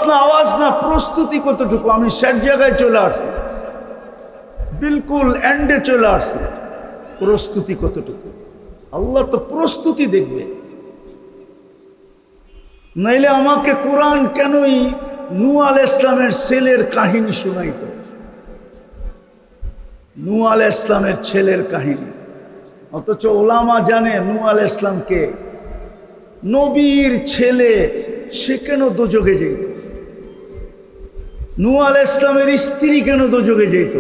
না, প্রস্তুতি কতটুকু? আমি শেষ জায়গায় চলে আসছি, বিলকুল এন্ডে চলে আসছি। প্রস্তুতি কতটুকু? আল্লাহ তো প্রস্তুতি দেখবে। নাইলে আমাকে কোরআন কেনই নূহ আলাইহিস সালামের ছেলের কাহিনী শোনাইত? নূহ আলাইহিস সালামের ছেলের কাহিনী, অথচ ওলামা জানে নূহ আলাইহিস সালামকে নবীর ছেলে, সে কেন দোজখে যেত? নূহ আলাইহিস সালামের স্ত্রী কেন দোজখে যেত?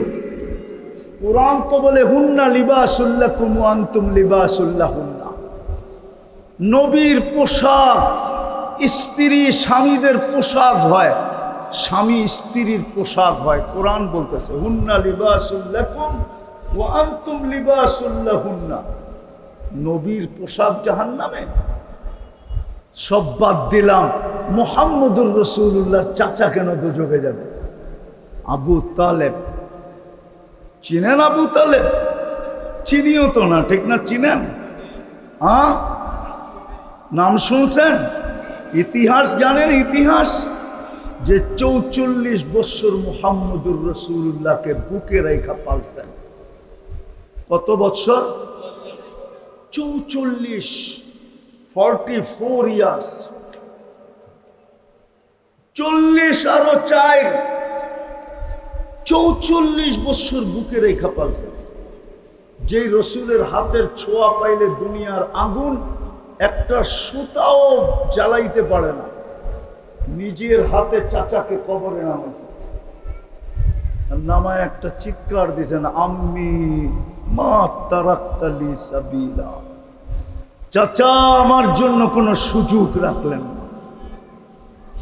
কোরআন তো বলে হুন্না লিবাসুল লাকুম ওয়া আনতুম লিবাসুল লাহুন্না। নবীর পোশাক স্ত্রী স্বামীদের পোশাক হয়, স্বামী স্ত্রীর পোশাক হয়। কোরআন বলতেছে হুন্না লিবাসুল লাকুম ওয়া আনতুম লিবাসুল লাহুন্না। নবীর পোশাক জাহান্নামে। সব বাদ দিলাম, মুহাম্মদুর রাসূলুল্লাহর চাচা কেন দোজখে যাবে? আবু তালেব। চিনেন আবু তালেব? চিনিও তো না, ঠিক না? চিনেন? নাম শুনছেন? ইতিহাস জানেন? ইতিহাস যে 44 বছর মুহাম্মদুর রাসূলুল্লাহকে বুকে রেখা পালছেন। কত বছর? 44, 44 ইয়ার্স। 40 আরো 4, 44 বছর বুকে রেখা পালছেন। যেই রসুলের হাতের ছোঁয়া পাইলে দুনিয়ার আগুন একটা সুতাও জ্বালাইতে পারে না। নিজের হাতে চাচাকে কবরে নামাইছে, নামায় একটা চিৎকার দিয়েছেন, আম্মি মা তারাক্তালি সাবিলা। চাচা আমার জন্য কোনো সুযোগ রাখলেন না।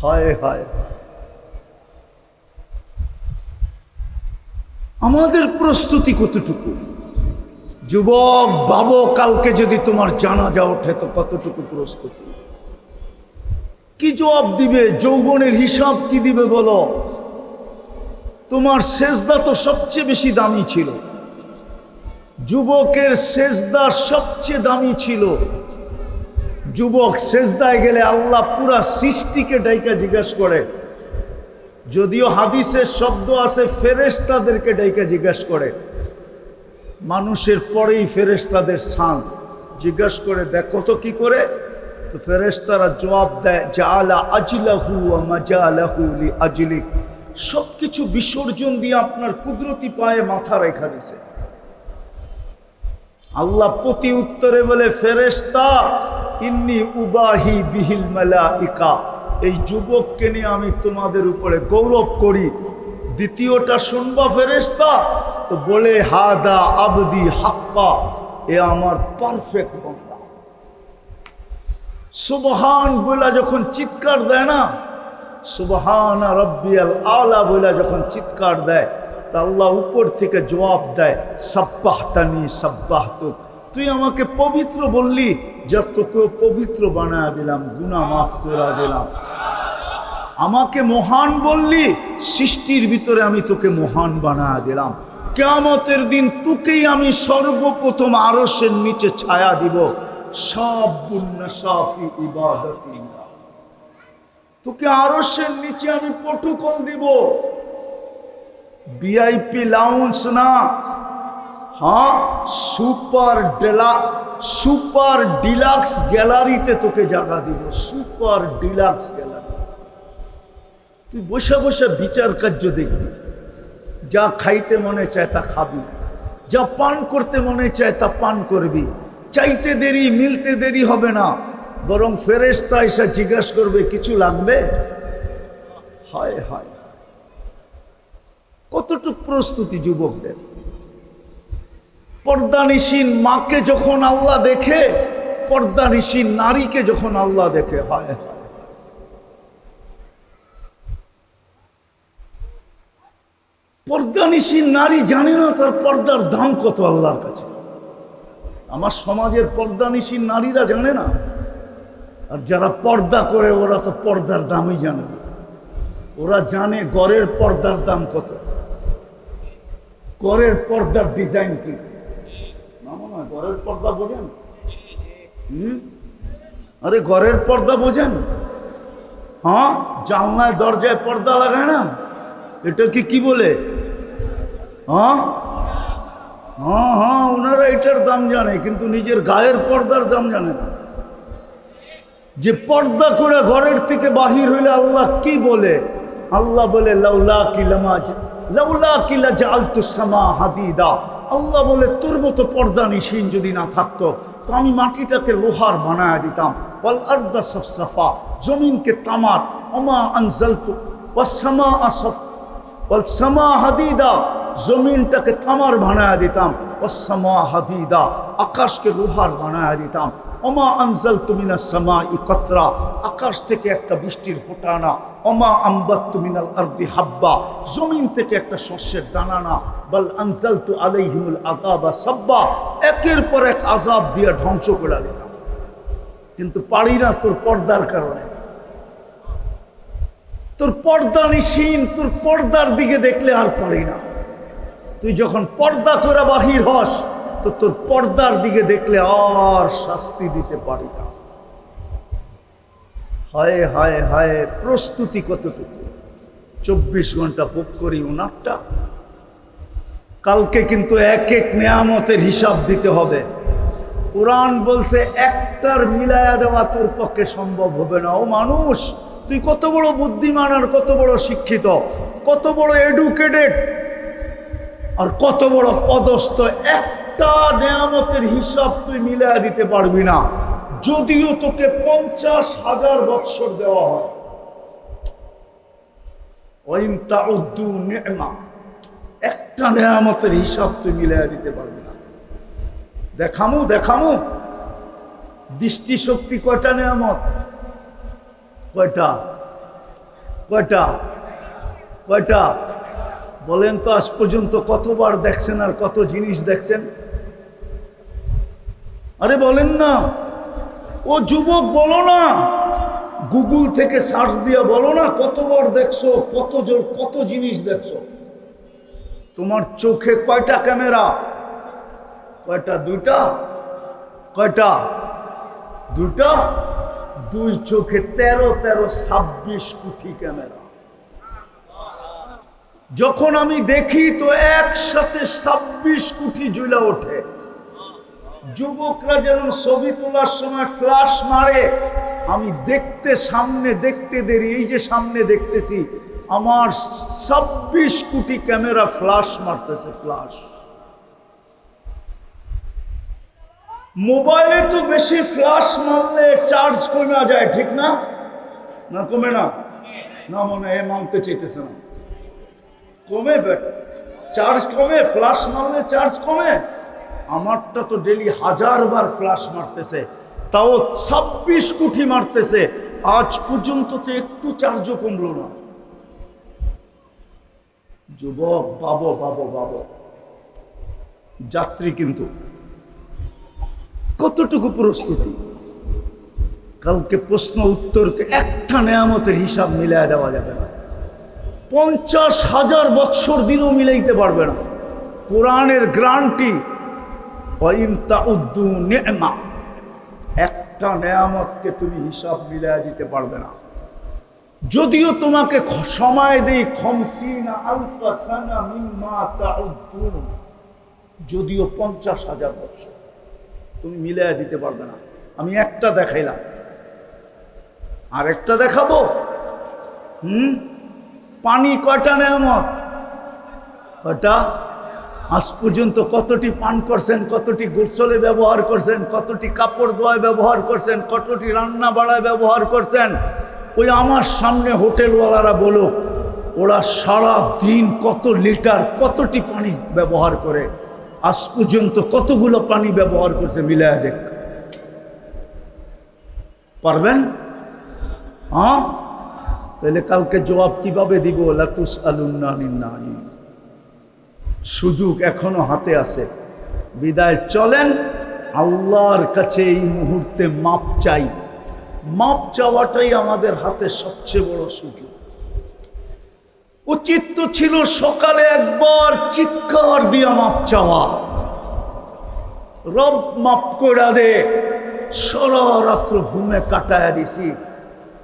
হায় হায়, আমাদের প্রস্তুতি কতটুকু? যুবক ভাবো, কালকে যদি তোমার জানাজা ওঠে তো কতটুকু প্রস্তুতি? কি জবাব দিবে? যৌবনের হিসাব কি দিবে বলো? তোমার সেজদা তো সবচেয়ে বেশি দামি ছিল। যুবকের সেজদা সবচেয়ে দামি ছিল। যুবক সেজদায় গেলে আল্লাহ পুরা সৃষ্টিকে ডাইকা জিজ্ঞাসা করে। যদিও হাদিসের শব্দ আছে ফেরেশতাদেরকে ডাইকা জিজ্ঞাসা করে। মানুষের পরেই ফেরেশতাদের স্থান। জিজ্ঞাসা করে দেখো তো কি করে? তো ফেরেশতারা জবাব দেয়, জাআলা আজলাহু ওয়া মাজালাহু লিআজলিক। সবকিছু বিসর্জন দিয়ে আপনার কুদরতি পায়ে মাথা রেখা দিয়েছে। আল্লাহ প্রতি উত্তরে বলে, ফেরেশতা ইন্নী উবাহি বিহিল মালাইকা, এই যুবককে নিয়ে আমি তোমাদের উপরে গৌরব করি। দ্বিতীয়টা শুনবা ফেরেশতা? তো বলে হাদা আবদি হাক্কা, এ আমার পারফেক্ট বান্দা। সুবহান বলে যখন চিৎকার দেয় না, সুবহান রাব্বিয়াল আলা বলে যখন চিৎকার দেয়, তা আল্লাহ উপর থেকে জবাব দেয়, সাব্বাহতানি সাব্বাহতুক, তুই আমাকে পবিত্র বললি, যা তোকেও পবিত্র বানায় দিলাম, গুনাহ মাফ করে দিলাম। আমাকে মহান বললি, সৃষ্টির ভিতরে আমি তোকে মহান বানায় দিলাম। কিয়ামতের দিন তোকেই আমি সর্বপ্রথম আরশের নিচে ছায়া দিব। সব বুন্নাসাফি ইবাদতি, তোকে আরশের নিচে আমি প্রটোকল দিব। ভিআইপি লাউঞ্জ না, হ্যাঁ, সুপার ডিলাক্স গ্যালারিতে তোকে জায়গা দিব। Super deluxe gallery. তুই বসে বসে বিচার কার্য দেখবি। যা খাইতে মনে চায় তা খাবি, যা পান করতে মনে চায় তা পান করবি। চাইতে দেরি মিলতে দেরি হবে না, বরং ফেরেশতা এসে জিজ্ঞাসা করবে, কিছু লাগবে? হায় হায়, কতটুকু প্রস্তুতি যুবকদের! পর্দানিসীন মাকে যখন আল্লাহ দেখে, পর্দানিসীন নারীকে যখন আল্লাহ দেখে, হায় হায়। পর্দানিসীন নারী জানে না তার পর্দার দাম কত আল্লাহর কাছে। আমার সমাজের পর্দানিসীন নারীরা জানে না, আর যারা পর্দা করে ওরা তো পর্দার দামই জানে না। ওরা জানে ঘরের পর্দার দাম কত, ঘরের পর্দার ডিজাইন কি। না, ঘরের পর্দা বোঝেন? আরে ঘরের পর্দা বোঝেন? হ্যাঁ, জানলায় দরজায় পর্দা লাগায় না, এটাকে কি বলে? হ্যাঁ হ্যাঁ হ্যাঁ, ওনারা এটার দাম জানে, কিন্তু নিজের গায়ের পর্দার দাম জানে না। যে পর্দা করে ঘরের থেকে বাহির হইলে আল্লাহ কি বলে? আল্লাহ বলে লাউলা কি লাজালতুস সামা হাদিদা। আল্লাহ বলে তোর মতো পর্দা নিশিন যদি না থাকতো তো আমি মাটিটাকে লোহার বানায় দিতাম। ওয়াল আরদা সাফসাফা, জমিনকে তামার। ওমা আনজালতু ওয়াস সামা আসফ ওয়াল সামা হাদিদা, জমিনটাকে তামার বানায় দিতাম। ওয়াস সামা হাদিদা, আকাশকে লোহার বানায় দিতাম। ওমা আনজালতু মিনাস সামাই কাতরা, আকাশ থেকে একটা বৃষ্টির ফোঁটা না। ওমা আম্বাততু মিনাল আরদি হাব্বা, জমিন থেকে একটা শস্যের দানা না। বাল আনজালতু আলাইহিমুল আযাবা সাব্বা, একের পর এক আযাব দিয়ে ধ্বংস করে দিতাম। কিন্তু পারি না তোর পর্দার কারণে। তোর পর্দা নিশিন, তোর পর্দার দিকে দেখলে আর পারি না। তুই যখন পর্দা করে বাহির হস তো তোর পর্দার দিকে দেখলে আর শাস্তি দিতে পারি না। হায় হায় হায়, প্রস্তুতি কতটুকু! 24 ঘন্টা ভোগ করি ওনারটা। কালকে কিন্তু এক এক নেয়ামতের হিসাব দিতে হবে। কোরআন বলছে একটার মিলায়া দেওয়া তোর পক্ষে সম্ভব হবে না। ও মানুষ, তুই কত বড় বুদ্ধিমান আর কত বড় শিক্ষিত, কত বড় এডুকেটেড আর কত বড় পদস্থ, একটা নেয়ামতের হিসাব তুই মিলায়া দিতে পারবি না, যদিও তোকে 50,000 বৎসর দেওয়া হয়। একটা নেয়ামতের হিসাব তুই মিলাইয়া দিতে পারবি না। দেখামু দৃষ্টিশক্তি কয়টা নেয়ামত? কয়টা বলেন তো? আজ পর্যন্ত কতবার দেখছেন আর কত জিনিস দেখছেন? আরে বলেন না। ও যুবক, বলো না, গুগল থেকে সার্চ দিয়া বলো না, কতবার দেখছো, কত জিনিস দেখছো। তোমার চোখে কয়টা ক্যামেরা? দুইটা। কয়টা? দুইটা। দুই চোখে 26 কোটি ক্যামেরা। যখন আমি দেখি তো একসাথে 26 কোটি জ্বলে ওঠে। যুবকরা যেমন ছবি তোলার সময় ফ্ল্যাশ মারে, আমি সামনে দেখতে দেরি, এই যে সামনে দেখতেছি, আমার 26 কোটি ক্যামেরা ফ্ল্যাশ মারতেছে। ফ্ল্যাশ মোবাইলে তো বেশি ফ্ল্যাশ মারলে চার্জ কমে যায়, ঠিক না? না কমে না? না মনে হয় মানতে চাইতেছে না। কমে, চার্জ কমে, ফ্ল্যাশ মারলে চার্জ কমে। আমারটা তো ডেলি 1000 বার ফ্ল্যাশ মারতেছে, তাও 26 কোটি মারতেছে। আজ পর্যন্ত তো একটু চার্জও কমলো না। যুবক, বাবো যাত্রী কিন্তু কতটুকু প্রস্তুতি? কালকে প্রশ্ন উত্তরকে একটা নেয়ামতের হিসাব মিলাইয়া দেওয়া যাবে না। 50,000 বৎসর দিনও মিলাইতে পারবে না। কোরআনের গ্যারান্টি, একটা নেয়ামতকে তুমি হিসাব মিলাইয়া দিতে পারবে না। যদিও তোমাকে সময় দেই 50 আলফা সানা মিম্মা তাউদ্দুন, যদিও 50,000 বৎসর, তুমি মিলাইয়া দিতে পারবে না। আমি একটা দেখাইলাম, আর একটা দেখাবো। পানি কয়টা নেয়ামত? কয়টা? আজ পর্যন্ত কতটি পান করছেন, কতটি গোসলে ব্যবহার করছেন, কতটি কাপড় ধোয়ায় ব্যবহার করছেন, কতটি রান্না বাড়ায় ব্যবহার করছেন? ওই আমার সামনে হোটেলওয়ালারা বলো, ওরা সারা দিন কত লিটার, কতটি পানি ব্যবহার করে, আজ পর্যন্ত কতগুলো পানি ব্যবহার করছে, মিলায়া দেখ। পারবেন? হ্যাঁ, তাহলে কালকে জবাব কিভাবে দিব? লা তুসআলুন্না আনিন নাঈম। সুযোগ এখনো হাতে আছে। বিদায় চলেন, আল্লাহর কাছে এই মুহূর্তে মাপ চাই। মাপ চাওয়াটাই আমাদের হাতে সবচেয়ে বড় সুযোগ। উচিত তো ছিল সকালে একবার চিৎকার দিয়া মাপ চাওয়া, রব মাপ করে দে। সারা রাত্র ঘুমে কাটায়া দিছি,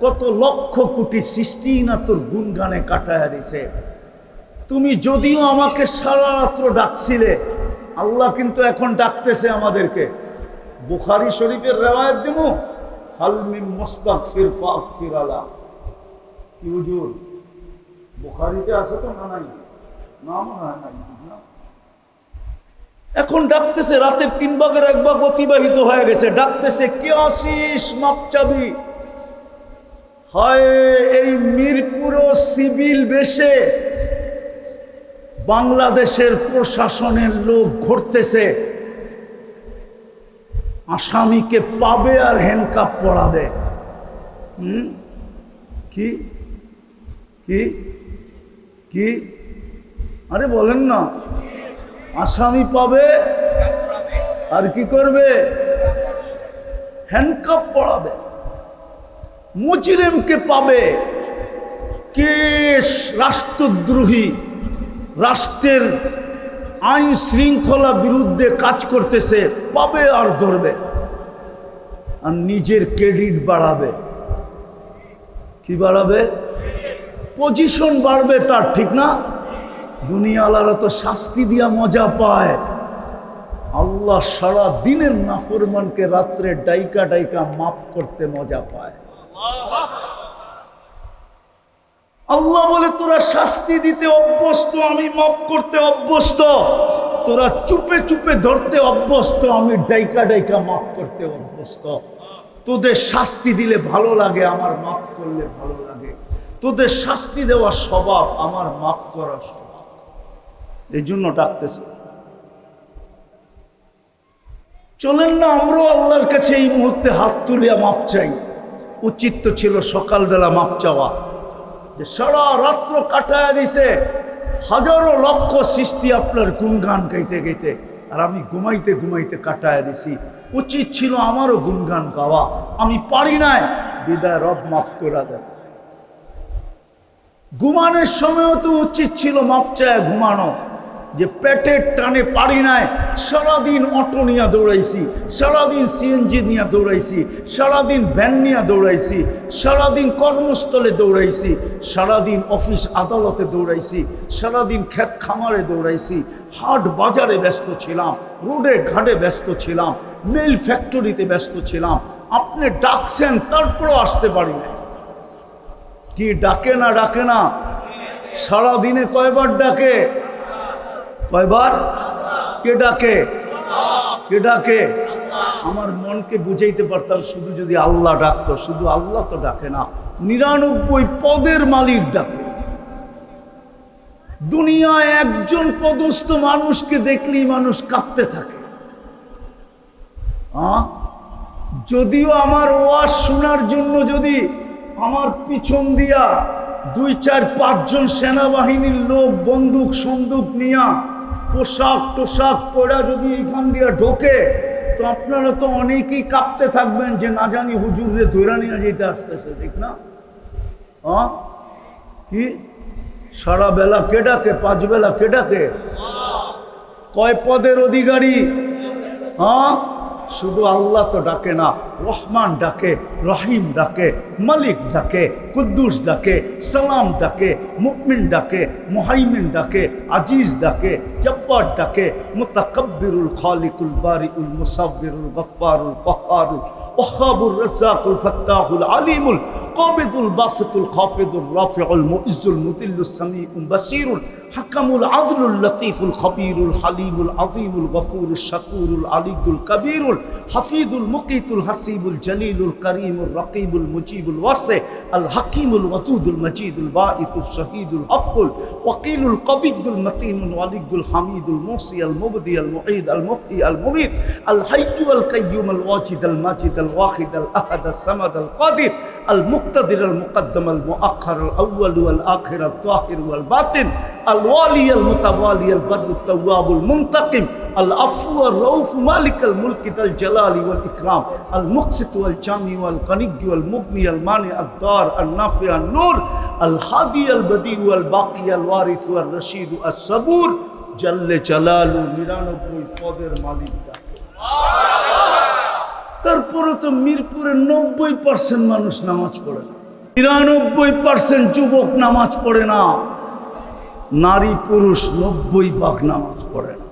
কত লক্ষ কোটি সৃষ্টি না তোর গুণগানে কাটায়া দিছে। তুমি যদিও আমাকে সারা রাত্র ডাকছিলে, আল্লাহ কিন্তু এখন ডাকতেছে আমাদেরকে। বুখারী শরীফের রিওয়ায়াত দিমু, হাল মিন মুস্তাগফির ফাগফির আলা। কি হুজুর, বুখারীতে আছে তো? না নাই, না মনে হয় নাই। এখন ডাকতেছে, রাতের 3 ভাগের 1 ভাগ অতিবাহিত হয়ে গেছে, ডাকতেছে, কে আসিস মাপ চাবি? হয় এই মিরপুরও সিভিল বেশে বাংলাদেশের প্রশাসনের লোক ঘুরতেছে, আসামিকে পাবে আর হ্যান্ডকাপ পরাবে। কি কি কি আরে বলেন না, আসামি পাবে আর কি করবে? হ্যান্ডকাপ পরাবে। মুজরিমকে পাবে, কেস রাষ্ট্রদ্রোহী, রাষ্ট্রের আইন শৃঙ্খলা বিরুদ্ধে কাজ করতেছে, পাবে আর ধরবে, আর নিজের ক্রেডিট বাড়াবে। কি বাড়াবে? পজিশন বাড়বে তার, ঠিক না? দুনিয়াওয়ালারা তো শাস্তি দিয়া মজা পায়, আল্লাহ সারা দিনের নাফরমানকে রাত্রে ডাইকা ডাইকা মাফ করতে মজা পায়। আল্লাহ বলে তোরা শাস্তি দিতে অভ্যস্ত, আমি মাফ করতে অভ্যস্ত। তোরা চুপে চুপে ধরতে অভ্যস্ত, আমি ডাইকা ডাইকা মাফ করতে অভ্যস্ত। তোদের শাস্তি দিলে ভালো লাগে, আমার মাফ করলে ভালো লাগে। তোদের শাস্তি দেওয়া স্বভাব, আমার মাফ করা স্বভাব। এই জন্য ডাকতেছে। চলেন না আমরাও আল্লাহর কাছে এই মুহূর্তে হাত তুলিয়া মাপ চাই। উচিত তো ছিল সকালবেলা মাপ চাওয়া, যে সারা রাত্র কাটায় দিছে, হাজারো লক্ষ সৃষ্টি আপনার গুণগান গাইতে গাইতে, আর আমি ঘুমাইতে ঘুমাইতে কাটায় দিছি। উচিত ছিল আমারও গুণগান গাওয়া, আমি পারি নাই, বিদায় রব মাফ করে দেন। ঘুমানোর সময়ও তো উচিত ছিল মাপ চায় ঘুমানো, যে পেটের টানে পারি নাই, সারাদিন অটো নিয়ে দৌড়াইছি, সারাদিন সিএনজি নিয়ে দৌড়াইছি, সারাদিন ভ্যান নিয়ে দৌড়াইছি, সারাদিন কর্মস্থলে দৌড়াইছি, সারাদিন অফিস আদালতে দৌড়াইছি, সারাদিন ক্ষেত খামারে দৌড়াইছি, হাট বাজারে ব্যস্ত ছিলাম, রোডে ঘাটে ব্যস্ত ছিলাম, মেল ফ্যাক্টরিতে ব্যস্ত ছিলাম। আপনি ডাকছেন, তারপরও আসতে পারি নাই। কি ডাকে না ডাকে না? সারাদিনে কয়বার ডাকে? কয়বার? কে ডাকে? কে ডাকে? আমার মনকে বুঝাইতে পারতাম, শুধু যদি আল্লাহ ডাকতো। শুধু আল্লাহ তো ডাকে না, 99 পদের মালিক ডাকে। দুনিয়ায় একজন পদস্থ মানুষকে দেখলেই মানুষ কাঁপতে থাকে। যদিও আমার ওয়াজ শোনার জন্য যদি আমার পিছন দিয়া 2, 4, 5 জন সেনাবাহিনীর লোক বন্দুক সন্দুক নিয়া পোশাক টোশাক পরা যদি এখান দিয়া ঢোকে, তো আপনারা তো অনেকেই কাঁপতে থাকবেন যে না জানি হুজুরে ধৈরা নিয়ে যেতে আসতেছে, ঠিক না? কি সারা বেলা কে ডাকে? 5 বেলা কে ডাকে? কয় পদের অধিকারী? শুধু আল্লাহ তো ডাকে না, রহমান ডাকে, রহিম ডাকে, মালিক ডাকে, কুদ্দুস ডাকে, সালাম ডাকে, মুমিন ডাকে, মুহাইমিন ডাকে, আজিজ ডাকে, জব্বার ডাকে, মুতাকাব্বিরুল খালিকুল বারিউল মুসাব্বিরুল গফফারুল কহ্হারুল ওয়াহাবুর রাজ্জাকুল ফাত্তাহুল আলিমুল কাবিদুল বাসিতুল খাফিদুর রাফিউল মুইজ্জুল মুদিল্লুস সামিউল বাসীরুল হাকামুল আদলুল লতীফুল খবীরুল হালিমুল আযীমুল গফুরুশ শাকুরুল আলিয়ুল কবীরুল হাফিজুল মুকিতুল হাসিবুল জলিলুল করিমুর রকিবুল মুজিবুল ওয়াসি আল হাকিমুল ওয়াদুদুল মজিদুল বাঈতুল শহীদুল হকুল ওয়াকিলুল কবিয়ুল মতিনুল ওয়ালিয়ুল হামিদুল মুসি আল মুবদি আল মুঈদ আল মুহয়ি আল মুমীত আল হাইয়্যু আল কাইয়্যুম আল ওয়াজিদ আল মাজিদ আল ওয়াহিদ আল আহাদ আল সামাদ আল কাদির আল মুক্তাদির আল মুকদ্দম আল মুআখ্খার আল আউয়াল ওয়াল আখির আল তাহির ওয়াল বাতিন আল ওয়ালি আল মুতাওয়ালি আল বদরুত তাওয়াবুল মুনতাকিম আল আফু আর রউফ মালিক আল মুলক আল জালালি ওয়াল ইকরাম আল মুকসিত ওয়াল জামি ওয়াল গনি ওয়াল মুগনি আল মানি আল দার আল নাফি আল নূর আল হাদি আল বদি ওয়াল বাকি আল ওয়ারিস ওয়াল রশিদ আস সাবুর জাল্লে জালালু 99 পদের মালিক ডাকে। তারপরে তো মিরপুরে 90% মানুষ নামাজ পড়ে না, 99% যুবক নামাজ পড়ে না, নারী পুরুষ 90% নামাজ পড়ে না।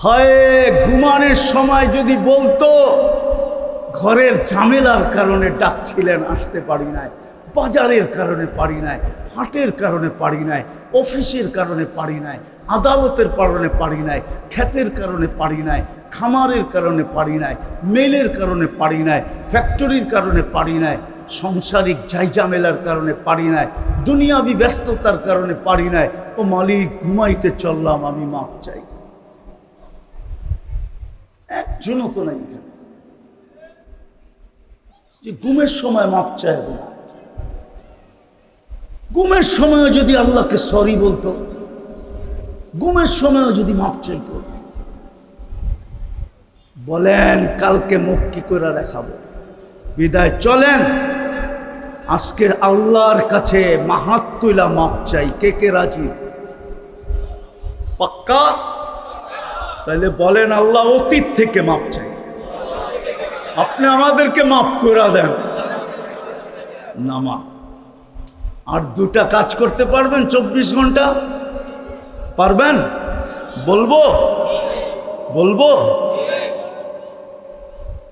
হয় ঘুমানোর সময় যদি বলতো ঘরের ঝামেলার কারণে ডাকছিলেন, আসতে পারি নাই, বাজারের কারণে পারি নাই, হাটের কারণে পারি নাই, অফিসের কারণে পারি নাই, আদালতের কারণে পারি নাই, ক্ষেতের কারণে পারি নাই, খামারের কারণে পারি নাই, মেলের কারণে পারি নাই, ফ্যাক্টরির কারণে পারি নাই, সংসারিক ঝাইঝামেলার কারণে পারি নাই, দুনিয়াবি ব্যস্ততার কারণে পারি নাই, ও মালিক ঘুমাইতে চললাম, আমি মাপ চাই। একজনও তো নাই এখানে যে ঘুমের সময় মাপ চায় না। ঘুমের সময় যদি আল্লাহকে সরি বলতো, ঘুমের সময় যদি মাপ চাইতো, বলেন কালকে মুখ কি করে দেখাবো? বিদায় চলেন আজকে আল্লাহর কাছে মাহাত্তুলা মাপ চাই। কে কে রাজি? পাক্কা? তাহলে বলেন আল্লাহ অতীত থেকে মাপ চাই, আপনি আমাদেরকে মাফ করে দেন। নামা আর দুটা কাজ করতে পারবেন 24 ঘন্টা? পারবেন? বলবো বলবো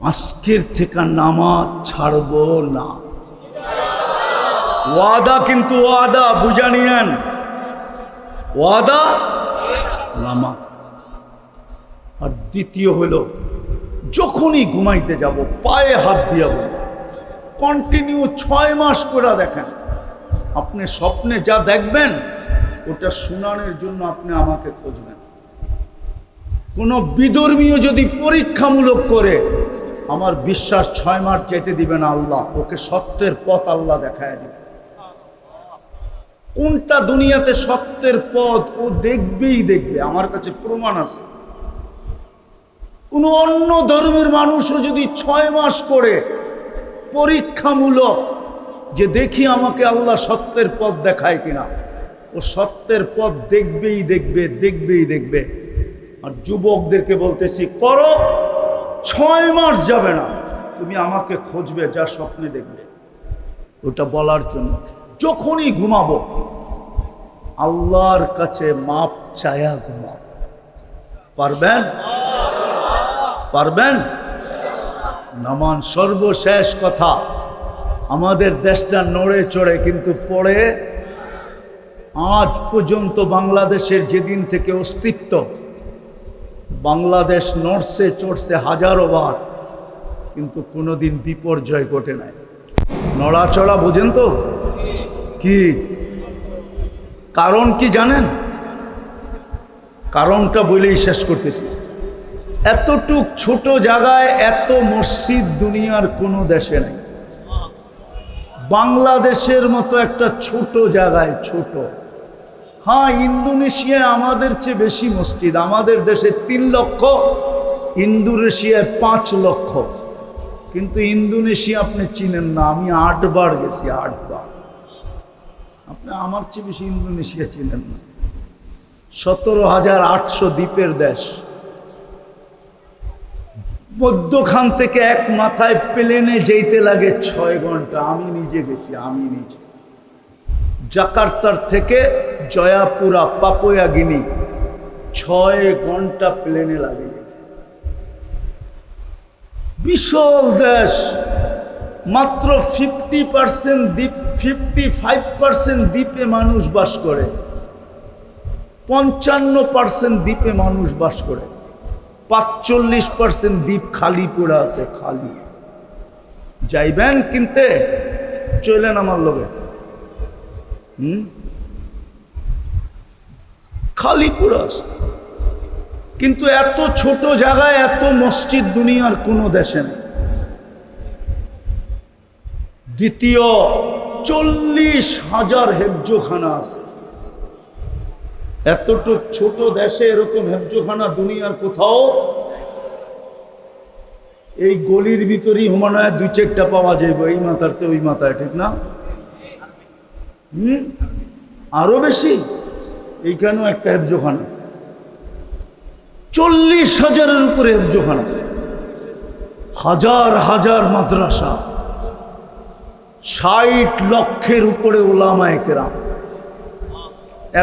আজকের থেকে নামাজ ছাড়বো না। ওয়াদা, কিন্তু ওয়াদা বুঝা নিয়েন, ওয়াদা নামাজ। আর দ্বিতীয় হলো, যখনই ঘুমাইতে যাব পায়ে হাত দিয়ে বলবো, কন্টিনিউ 6 মাস করে দেখেন। আপনি স্বপ্নে যা দেখবেন ওটা শুনানোর জন্য আপনি আমাকে খুঁজবেন। কোনো বিধর্মীয় যদি পরীক্ষামূলক করে, আমার বিশ্বাস 6 মাস যেতে দিবে না আল্লাহ, ওকে সত্যের পথ আল্লাহ দেখায় দিবে। কোনটা দুনিয়াতে সত্যের পথ ও দেখবেই দেখবে, আমার কাছে প্রমাণ আছে। কোনো অন্য ধর্মের মানুষও যদি 6 মাস করে পরীক্ষামূলক যে দেখি আমাকে আল্লাহ সত্যের পথ দেখায় কিনা, ও সত্যের পথ দেখবেই দেখবে, দেখবেই দেখবে। আর যুবকদেরকে বলতেছি, করো, 6 মাস যাবে না, তুমি আমাকে খুঁজবে, যা স্বপ্নে দেখবে। ওটা বলার জন্য যখনই ঘুমাবো আল্লাহর কাছে মাপ চায়া ঘুমাবো। পারবেন? পারবেন? নামান সর্বশেষ কথা, আমাদের দেশটা নড়ে চড়ে, কিন্তু পড়ে আজ পর্যন্ত বাংলাদেশের যেদিন থেকে অস্তিত্ব, বাংলাদেশ নড়ছে চড়ছে হাজারো বার, কিন্তু কোনোদিন বিপর্যয় ঘটে নাই। নড়াচড়া বোঝেন তো কি? কারণ কি জানেন? কারণটা বলেই শেষ করতেছি। এতটুক ছোট জায়গায় এত মসজিদ দুনিয়ার কোনো দেশে নেই। বাংলাদেশের মতো একটা ছোট জায়গায়, ছোট, হ্যাঁ ইন্দোনেশিয়ায় আমাদের চেয়ে বেশি মসজিদ, আমাদের দেশে 3 লক্ষ, ইন্দোনেশিয়ায় 5 লক্ষ। কিন্তু ইন্দোনেশিয়া আপনি চিনেন না, আমি 8 বার গেছি, 8 বার। আপনি আমার চেয়ে বেশি ইন্দোনেশিয়া চিনেন না। 17,800 দ্বীপের দেশ, মধ্যখান থেকে এক মাথায় প্লেনে যেতে লাগে 6 ঘন্টা। আমি নিজে গেছি, আমি নিজে। জাকার্তার থেকে জয়াপুরা, পাপুয়া গিনি 6 ঘন্টা প্লেনে লাগে। বিশাল দেশ, মাত্র 50% দ্বীপ, 55% দ্বীপে মানুষ বাস করে, 55% দ্বীপে মানুষ বাস করে, 45% দ্বীপ খালি পড়ে আছে, খালি। যাইবেন কিনতে? চলেন আমার লগে। খালি পড়ে আছে। কিন্তু এত ছোট জায়গায় এত মসজিদ দুনিয়ার কোনো দেশে নেই। দ্বিতীয়, 40,000 হেফজোখানা আছে। এতটুক ছোট দেশে এরকম হেফজোখানা দুনিয়ার কোথাও, এই গলির ভিতরেই হুমানায় 2-4টা পাওয়া যাবে, এই মাথারতে ওই মাথায়, ঠিক না? আরো বেশি। এইখানেও একটা হেফজোখানা, 40,000-এর উপরে হেফজোখানা, হাজার হাজার মাদ্রাসা, 60 লক্ষের উপরে উলামায়ে কেরাম।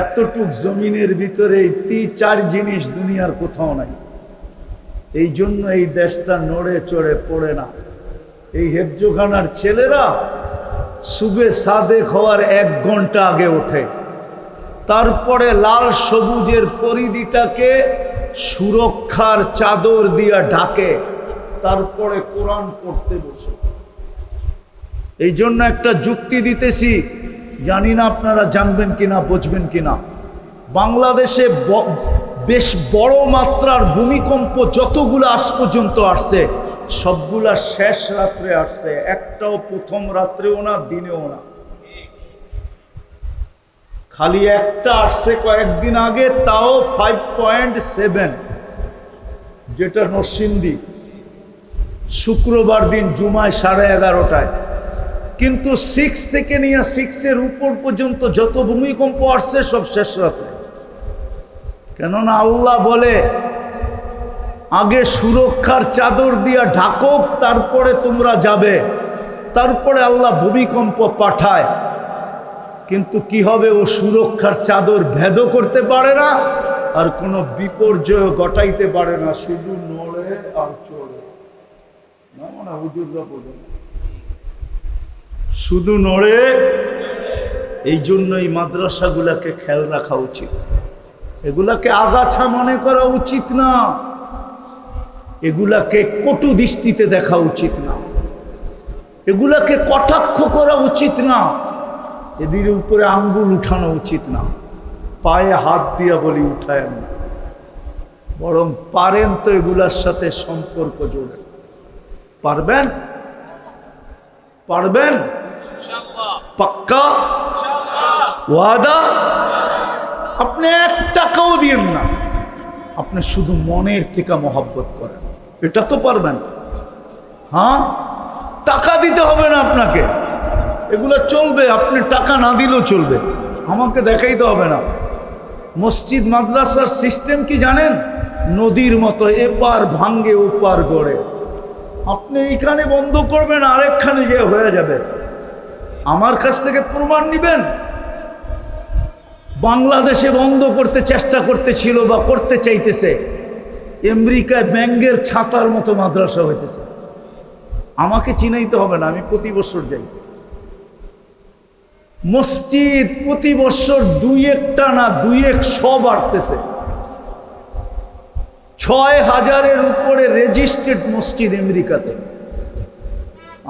এতটুক জমিনের ভিতরে এই 3-4 জিনিস দুনিয়ার কোথাও নাই। এই জন্য এই দেশটা নড়ে চড়ে পড়ে না। এই হেফজোখানার ছেলেরা সুবে সাদেক হওয়ার 1 ঘন্টা আগে ওঠে, তারপরে লাল সবুজের পরিধিটাকে সুরক্ষার চাদর দিয়া ঢাকে, তারপরে কোরআন পড়তে বসে। এই জন্য একটা যুক্তি দিতেছি, জানি না আপনারা জানবেন কিনা, বুঝবেন কিনা। বাংলাদেশে বেশ বড় মাত্রার ভূমিকম্প যতগুলো আজ পর্যন্ত আসছে, সবগুলা শেষ রাত্রে আসছে, একটাও প্রথম রাত্রেও না, দিনেও না। খালি একটা আসছে কয়েকদিন আগে, তাও 5.7, যেটা নরসিংদী, শুক্রবার দিন জুমায় 11:30টায়। কিন্তু 6 থেকে নিয়ে 6-এর উপর পর্যন্ত যত ভূমিকম্প আসছে সব শেষ রাত্রে। কেননা আল্লাহ বলে, আগে সুরক্ষার চাদর দিয়া ঢাকো, তারপরে তোমরা যাবে। তারপরে আল্লাহ ভূমিকম্প পাঠায়। কিন্তু কি হবে, ও সুরক্ষার চাদর ভেদও করতে পারে না, আর কোনো বিপর্যয় ঘটাইতে পারে না, শুধু নড়ে আর চড়ে। না মানে হুজুররা বলেন শুধু নড়ে। এই জন্য এই মাদ্রাসাগুলাকে খেয়াল রাখা উচিত, এগুলাকে আগাছা মনে করা উচিত না, এগুলাকে কটু দৃষ্টিতে দেখা উচিত না, এগুলাকে কটাক্ষ করা উচিত না, এদের উপরে আঙ্গুল উঠানো উচিত না, পায়ে হাত দিয়া বলি উঠায় না, বরং পারেন তো এগুলার সাথে সম্পর্ক জোড়ে। পারবেন? পারবেন? পাক্কা ওয়াদা? আপনি 1 টাকাও দিয়েন না, আপনি শুধু মনের থেকে মহব্বত করেন, এটা তো পারবেন? হ্যাঁ, টাকা দিতে হবে না আপনাকে, এগুলো চলবে, আপনি টাকা না দিলেও চলবে, আমাকে দেখাইতে হবে না। মসজিদ মাদ্রাসার সিস্টেম কি জানেন? নদীর মতো, এপার ভাঙ্গে ওপার গড়ে। আপনি এইখানে বন্ধ করবেন, আরেকখানে যে হয়ে যাবে। আমার কাছ থেকে প্রমাণ নিবেন? বাংলাদেশে বন্ধ করতে চেষ্টা করতেছিল বা করতে চাইতেছে, আমেরিকায় ব্যাঙ্গের ছাতার মতো মাদ্রাসা হইতেছে। আমাকে চিনাইতে হবে না, আমি প্রতি বছর যাই। মসজিদ প্রতি বছর 2-1টা না 2-100 বাড়তেছে। 6000-এর উপরে রেজিস্ট্রেড মসজিদ আমেরিকাতে।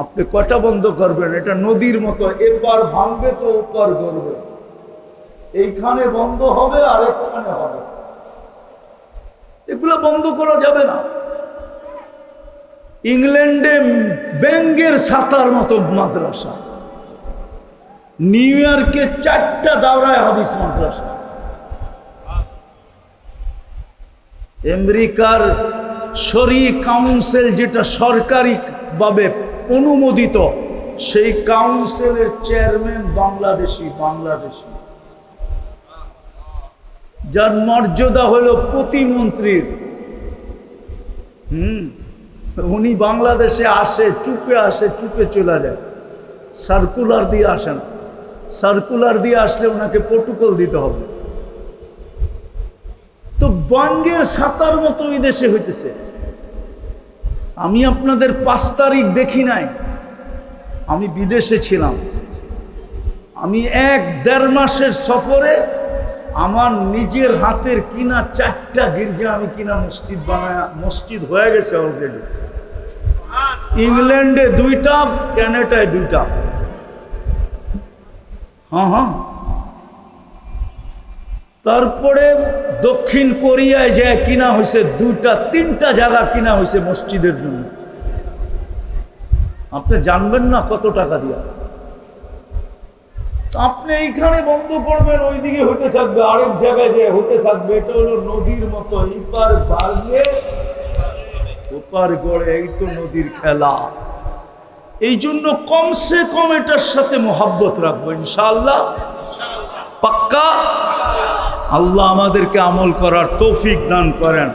আপনি কয়টা বন্ধ করবেন? এটা নদীর মতো, এপার ভাঙবে তো ওপার গড়বে, এইখানে বন্ধ হবে আর একখানে হবে, এগুলো বন্ধ করা যাবে না। ইংল্যান্ডে ব্যাঙ্গের ছাতার মতো মাদ্রাসা, নিউ ইয়র্কে 4টা দাওরায়ে হাদিস মাদ্রাসা, আমেরিকার শরী কাউন্সিল যেটা সরকারি ভাবে অনুমোদিত, সেই কাউন্সিলের চেয়ারম্যান বাংলাদেশি, যার মর্যাদা হলো প্রতিমন্ত্রীর। উনি বাংলাদেশে আসে, চুপে চলে যায়, সার্কুলার দিয়ে আসেন। সার্কুলার দিয়ে আসলে ওনাকে প্রটোকল দিতে হবে। তো বাঙ্গের ছাতার মতো ওই দেশে হইতেছে। আমি আপনাদের 5 তারিখ দেখি নাই, আমি বিদেশে ছিলাম। আমি 1-1.5 মাসের সফরে আমার নিজের হাতের কিনা 4টা গির্জা আমি কিনা মসজিদ বানায়, মসজিদ হয়ে গেছে অলরেডি। ইংল্যান্ডে 2টা, কানাডায় 2টা। হ্যাঁ, তারপরে দক্ষিণ কোরিয়ায় যায় কিনা হয়েছে 2টা-3টা জায়গা কিনা হয়েছে মসজিদের জন্য। আপনি জানবেন না কত টাকা দিয়া। আপনি এইখানে বন্ধ করবেন, ওইদিকে হতে থাকবে, আরেক জায়গায় যে হতে থাকবে। এটা হলো নদীর মতো, এপার ভাঙে ওপার গড়ে, এই তো নদীর খেলা। এই জন্য কমসে কম এটার সাথে মোহাব্বত রাখবো ইনশাআল্লাহ। পাক্কা? আল্লাহ আমাদেরকে আমল করার তৌফিক দান করেন।